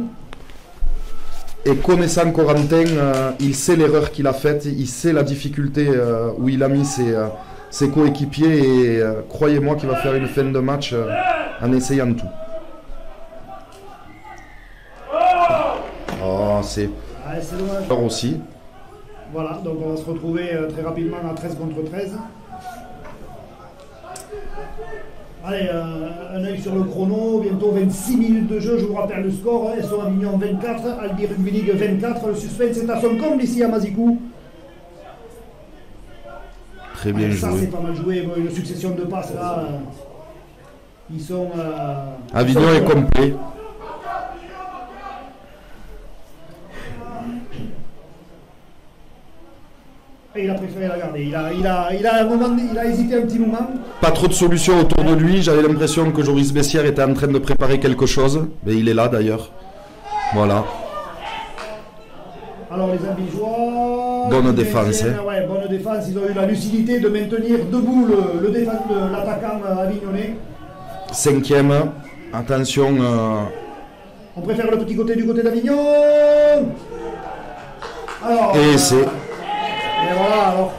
Et connaissant Corentin, il sait l'erreur qu'il a faite, il sait la difficulté où il a mis ses coéquipiers et croyez-moi qu'il va faire une fin de match en essayant tout. C'est dommage. Aussi. Voilà, donc on va se retrouver très rapidement à 13 contre 13. Allez, un œil sur le chrono, bientôt 26 minutes de jeu, je vous rappelle le score, SO Avignon 24, Albi Rugby League 24, le suspense est à son comble ici à Mazikou. Très bien joué. Ça c'est pas mal joué, une succession de passes là, ils sont... Avignon est complet. Il a préféré la garder. Il a hésité un petit moment. Pas trop de solutions autour de lui. J'avais l'impression que Joris Bessière était en train de préparer quelque chose. Mais il est là d'ailleurs. Voilà. Alors les Albigeois... Bonne défense. Ouais, bonne défense. Ils ont eu la lucidité de maintenir debout l'attaquant avignonnais. Cinquième. Attention. On préfère le petit côté du côté d'Avignon. Et c'est... Et voilà, alors.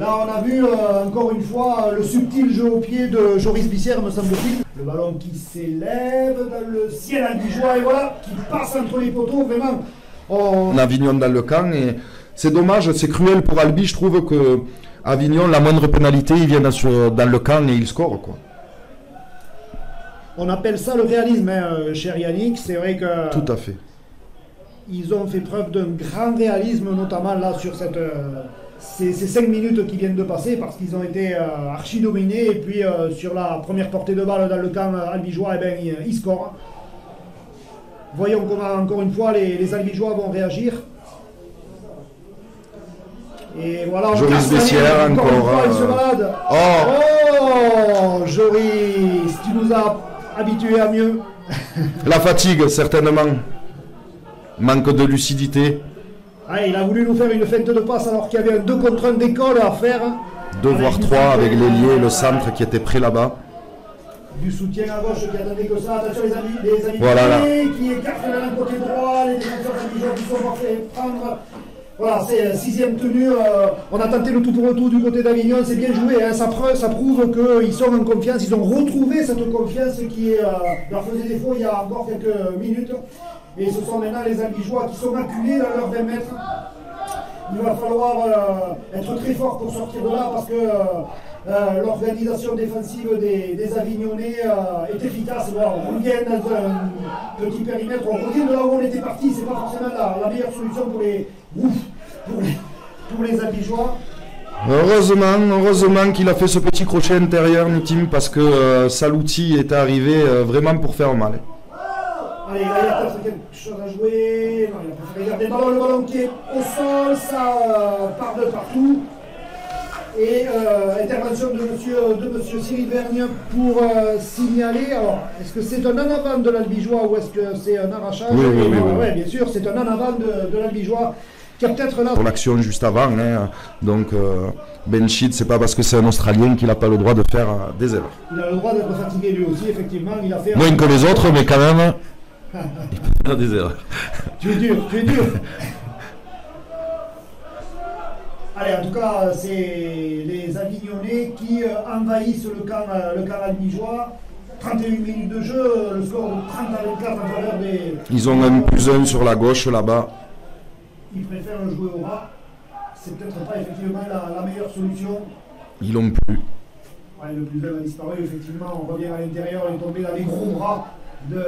Là, on a vu encore une fois le subtil jeu au pied de Joris Bissière, me semble-t-il. Le ballon qui s'élève dans le ciel albigeois et voilà, qui passe entre les poteaux, vraiment. On a Avignon dans le camp et c'est dommage, c'est cruel pour Albi. Je trouve que Avignon, la moindre pénalité, il vient dans le camp et il score, quoi. On appelle ça le réalisme, cher Yannick. C'est vrai que. Tout à fait. Ils ont fait preuve d'un grand réalisme, notamment là sur ces 5 minutes qui viennent de passer parce qu'ils ont été archi dominés. Et puis sur la première portée de balle dans le camp albigeois, eh ben, ils scorent. Voyons comment encore une fois les albigeois vont réagir. Et voilà, Joris Bessières encore. Une fois, il se balade. Oh, Joris, tu nous as habitués à mieux. La fatigue, certainement. Manque de lucidité. Ah, il a voulu nous faire une feinte de passe alors qu'il y avait un 2 contre 1 d'école à faire. 2 voire 3 avec l'ailier et le centre qui était prêt là-bas. Du soutien à gauche qui attendait que ça. Attention les amis voilà, qui écartent d'un côté droit, les défenseurs albigeois qui sont parfaits prendre. Voilà, c'est 6e tenue. On a tenté le tout pour le tout du côté d'Avignon, c'est bien joué. Hein, ça prouve qu'ils sont en confiance. Ils ont retrouvé cette confiance qui leur faisait défaut il y a encore quelques minutes. Et ce sont maintenant les albigeois qui sont acculés dans leurs 20 mètres. Il va falloir être très fort pour sortir de là parce que l'organisation défensive des Avignonnais est efficace. Bon, on revient dans un petit périmètre, on revient de là où on était parti. C'est pas forcément la meilleure solution pour les albigeois. Heureusement qu'il a fait ce petit crochet intérieur, Nitim, parce que Salouti est arrivé vraiment pour faire mal. Allez, là, il y a peut-être quelque chose à jouer. Non, il a préféré garder le ballon qui est au sol, ça part de partout. Et intervention de monsieur Cyril Vergne pour signaler. Alors, est-ce que c'est un en avant de l'albigeois ou est-ce que c'est un arrachage? Oui, bien sûr, c'est un en avant de l'albigeois qui a peut-être là. Pour l'action juste avant, hein. Donc Benchid, c'est pas parce que c'est un Australien qu'il n'a pas le droit de faire des erreurs. Il a le droit d'être fatigué lui aussi, effectivement. Il a fait moins que les autres, mais quand même. Il peut faire des erreurs. Tu es dur. Allez, en tout cas, c'est les Avignonnais qui envahissent le camp albigeois. 31 minutes de jeu, le score de 30 à 24 en faveur des... Ils ont un +1 sur la gauche là-bas. Ils préfèrent jouer au ras. C'est peut-être pas effectivement la meilleure solution. Ils l'ont plus. Ouais, le +1 a disparu, effectivement. On revient à l'intérieur, on est tombé dans les gros bras de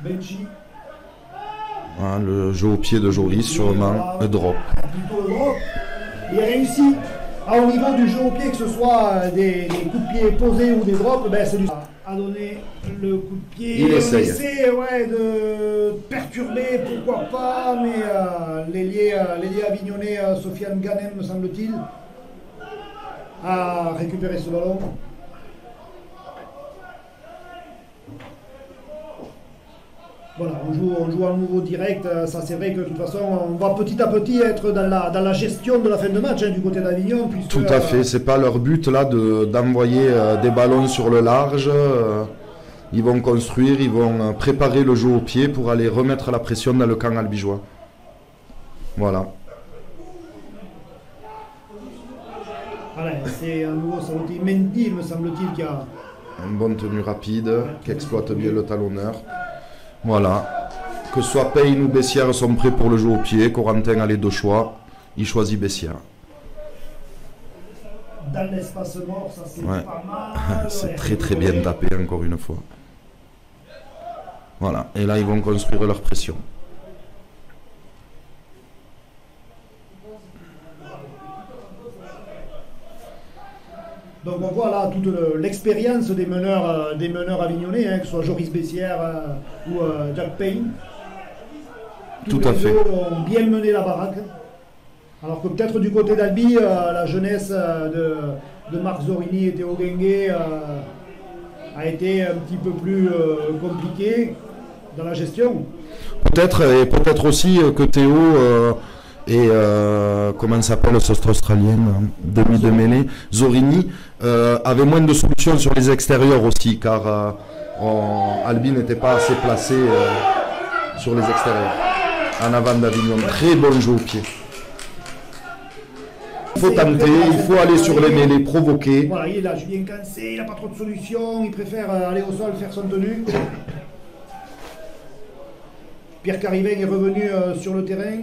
Benchi. Ah, le jeu au pied de Joris, sûrement, le drop. Plutôt le drop. Il a réussi, au niveau du jeu au pied, que ce soit des coups de pied posés ou des drops, ben c'est à donner le coup de pied. Il essaye. De perturber, pourquoi pas, mais l'ailier avignonnais, Sofiane Ganem, me semble-t-il, a récupéré ce ballon. Voilà, on joue en nouveau direct, ça c'est vrai que de toute façon on va petit à petit être dans la gestion de la fin de match du côté d'Avignon. Tout à fait, c'est pas leur but là d'envoyer des ballons sur le large, ils vont construire, ils vont préparer le jeu au pied pour aller remettre la pression dans le camp albigeois. Voilà. Voilà, c'est un nouveau Salouti Mendy, me semble-t-il, qui a... Une bonne tenue rapide, qui exploite bien le talonneur. Voilà, que ce soit Payne ou Bessières sont prêts pour le jeu au pied. Corentin a les 2 choix, il choisit Bessières. Dans l'espace mort, ça c'est pas mal. C'est très bien tapé encore une fois. Voilà, et là ils vont construire leur pression. Donc on voit là toute l'expérience des meneurs avignonnais, que ce soit Joris Bessières ou Jack Payne. Tout à fait. Tous ont bien mené la baraque. Alors que peut-être du côté d'Albi, la jeunesse de Marc Zorini et Théo Guenguet a été un petit peu plus compliquée dans la gestion. Peut-être, et peut-être aussi que Théo... et comment s'appelle cet Australien demi de mêlée, Zorini, avait moins de solutions sur les extérieurs aussi, car Albi n'était pas assez placé sur les extérieurs. En avant d'Avignon, très bon jeu au pied. Il faut tenter, il faut aller sur les mêlées, provoquer. Voilà, il est là, Julien Cancé, il n'a pas trop de solutions, il préfère aller au sol, faire son tenue. Pierre Carivin est revenu sur le terrain.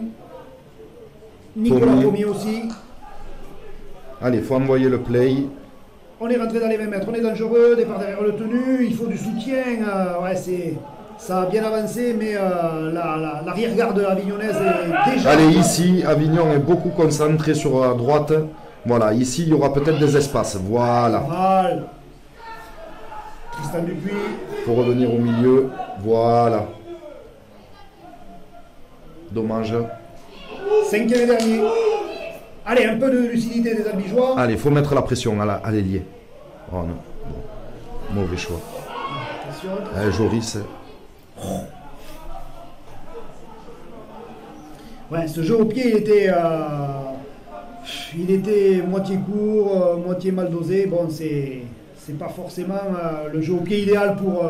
Nicolas Pommier aussi. Allez, il faut envoyer le play. On est rentré dans les 20 mètres, on est dangereux, départ derrière le tenu, il faut du soutien. Ouais, Ça a bien avancé, mais l'arrière-garde avignonnaise est déjà... Allez, ici, Avignon est beaucoup concentré sur la droite. Voilà, ici, il y aura peut-être des espaces. Voilà. Mal. Tristan Dupuis. Pour revenir au milieu. Voilà. Dommage. 5e et dernier. Allez, un peu de lucidité des Albigeois. Allez, il faut mettre la pression à l'ailier. Oh non. Bon. Mauvais choix. Allez, Joris. Ouais, ce jeu au pied, il était moitié court, moitié mal dosé. Bon, c'est pas forcément le jeu au pied idéal pour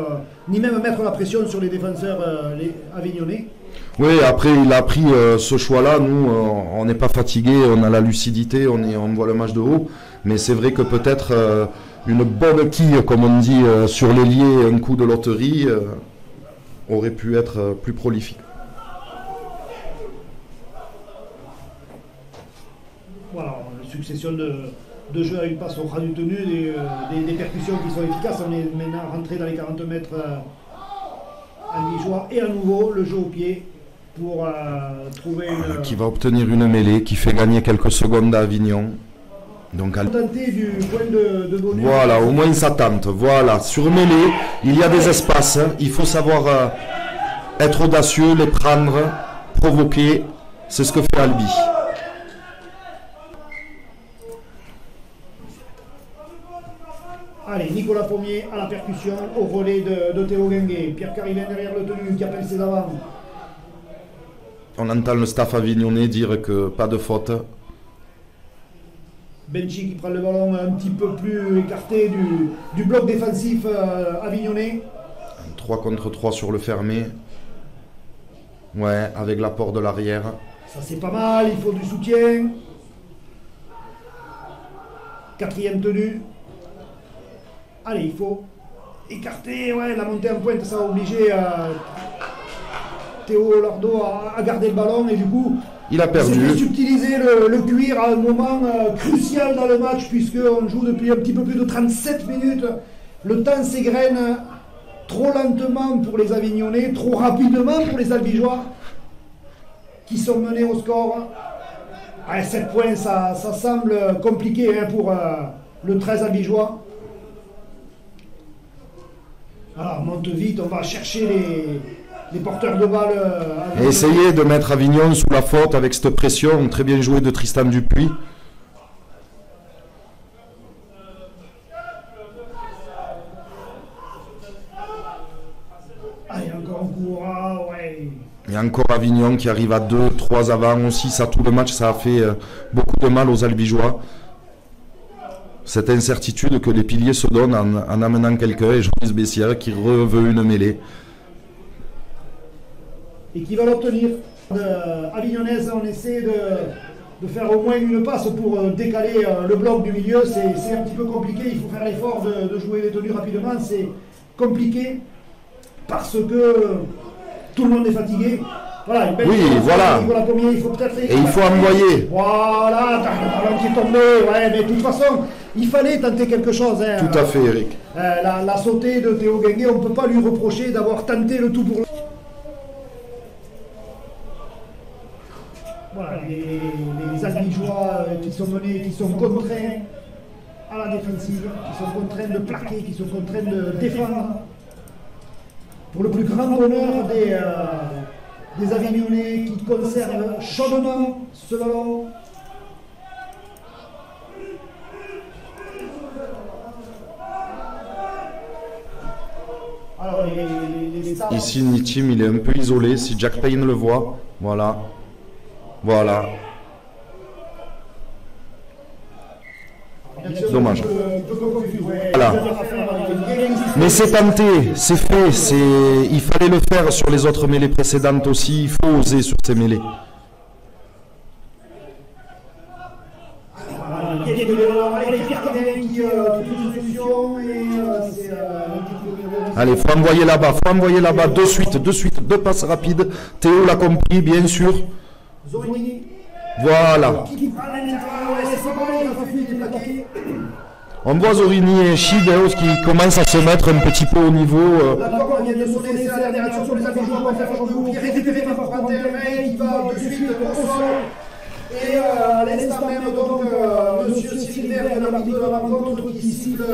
ni même mettre la pression sur les défenseurs les avignonnais. Oui, après il a pris ce choix-là. Nous, on n'est pas fatigué, on a la lucidité, on voit le match de haut. Mais c'est vrai que peut-être une bonne quille, comme on dit, sur l'ailier, un coup de loterie, aurait pu être plus prolifique. Voilà, une succession de jeux à une passe au ras du tenu, des percussions qui sont efficaces. On est maintenant rentré dans les 40 mètres albigeois et à nouveau le jeu au pied pour trouver une... Qui va obtenir une mêlée, qui fait gagner quelques secondes à Avignon. Donc, tenter du point de bonus. Voilà, au moins ça tente. Voilà, sur mêlée, il y a des espaces. Il faut savoir être audacieux, les prendre, provoquer. C'est ce que fait Albi. Allez, Nicolas Pommier à la percussion, au relais de Théo Guinguet. Pierre Carivin derrière le tenu qui appelle ses avants. On entend le staff avignonnais dire que pas de faute. Benchi qui prend le ballon un petit peu plus écarté du bloc défensif avignonnais. 3 contre 3 sur le fermé. Ouais, avec l'apport de l'arrière. Ça c'est pas mal, il faut du soutien. 4e tenue. Allez, il faut écarter, ouais, la montée en pointe, ça va obliger Théo Lordo à garder le ballon et du coup, il a perdu. C'est subtiliser le cuir à un moment crucial dans le match puisqu'on joue depuis un petit peu plus de 37 minutes. Le temps s'égrène trop lentement pour les Avignonnais, trop rapidement pour les Albigeois qui sont menés au score. À 7 points, ça semble compliqué hein, pour le 13 Albigeois. Alors, on monte vite, on va chercher les porteurs de balles. Et essayer de mettre Avignon sous la faute avec cette pression. Très bien joué de Tristan Dupuis. Allez, encore un coup. Ah, ouais. Et encore Avignon qui arrive à 2-3 avant aussi. Ça, tout le match, ça a fait beaucoup de mal aux Albigeois. Cette incertitude que les piliers se donnent en amenant quelqu'un, et Jean-Yves Bessière qui veut une mêlée. Et qui va l'obtenir. Avignonnaise, on essaie de faire au moins une passe pour décaler le bloc du milieu. C'est un petit peu compliqué, il faut faire l'effort de jouer les tenues rapidement. C'est compliqué parce que tout le monde est fatigué. Voilà, oui, voilà. Pommier, il faut peut-être... Et il faut envoyer. Voilà, le ballon qui est tombé. Ouais, mais de toute façon, il fallait tenter quelque chose. Hein. Tout à fait, Eric. La sautée de Théo Guinguet, on ne peut pas lui reprocher d'avoir tenté le tout pour... Voilà, les Albigeois qui sont menés, qui sont contraints à la défensive, qui sont contraints de plaquer, qui sont contraints de défendre. Pour le plus grand bonheur des Avignonnais qui conservent chaudement ce ballon. Alors, ici, Nitim, il est un peu isolé. Si Jack Payne le voit, voilà. Voilà. Dommage. Voilà. Mais c'est tenté, c'est fait. Il fallait le faire sur les autres mêlées précédentes aussi. Il faut oser sur ces mêlées. Allez, faut envoyer là-bas, de suite, deux passes rapides. Théo l'a compris, bien sûr. Voilà. On voit Zorini et Chideos qui commencent à se mettre un petit peu au niveau. La porte vient de sonner, c'est la dernière action de la joueurs qui est récupérée par Corentin Rey, qui va de suite au sol. Et à l'instant même, donc, monsieur Sylvain, l'arbitre de la rencontre, qui cible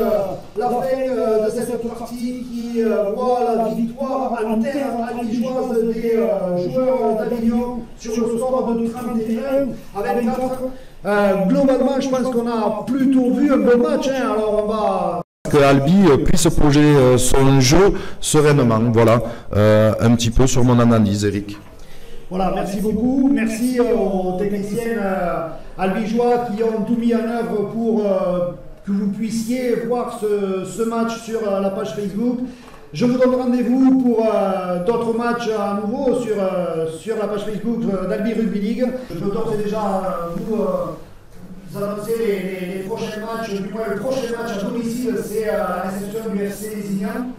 la fin de cette partie, qui voit la victoire en terre albigeoise des joueurs d'Avignon sur le score de 31 à 24. Globalement, je pense qu'on a plutôt vu un bon match. Alors on va... Que Albi puisse projeter son jeu sereinement. Voilà, un petit peu sur mon analyse, Eric. Voilà, merci beaucoup. Merci aux techniciens albigeois qui ont tout mis en œuvre pour que vous puissiez voir ce match sur la page Facebook. Je vous donne rendez-vous pour d'autres matchs à nouveau sur la page Facebook d'Albi Rugby League. Je peux d'ores et déjà vous annoncer les prochains matchs. Du moins, le prochain match à domicile, c'est à la réception du FC Lézignan.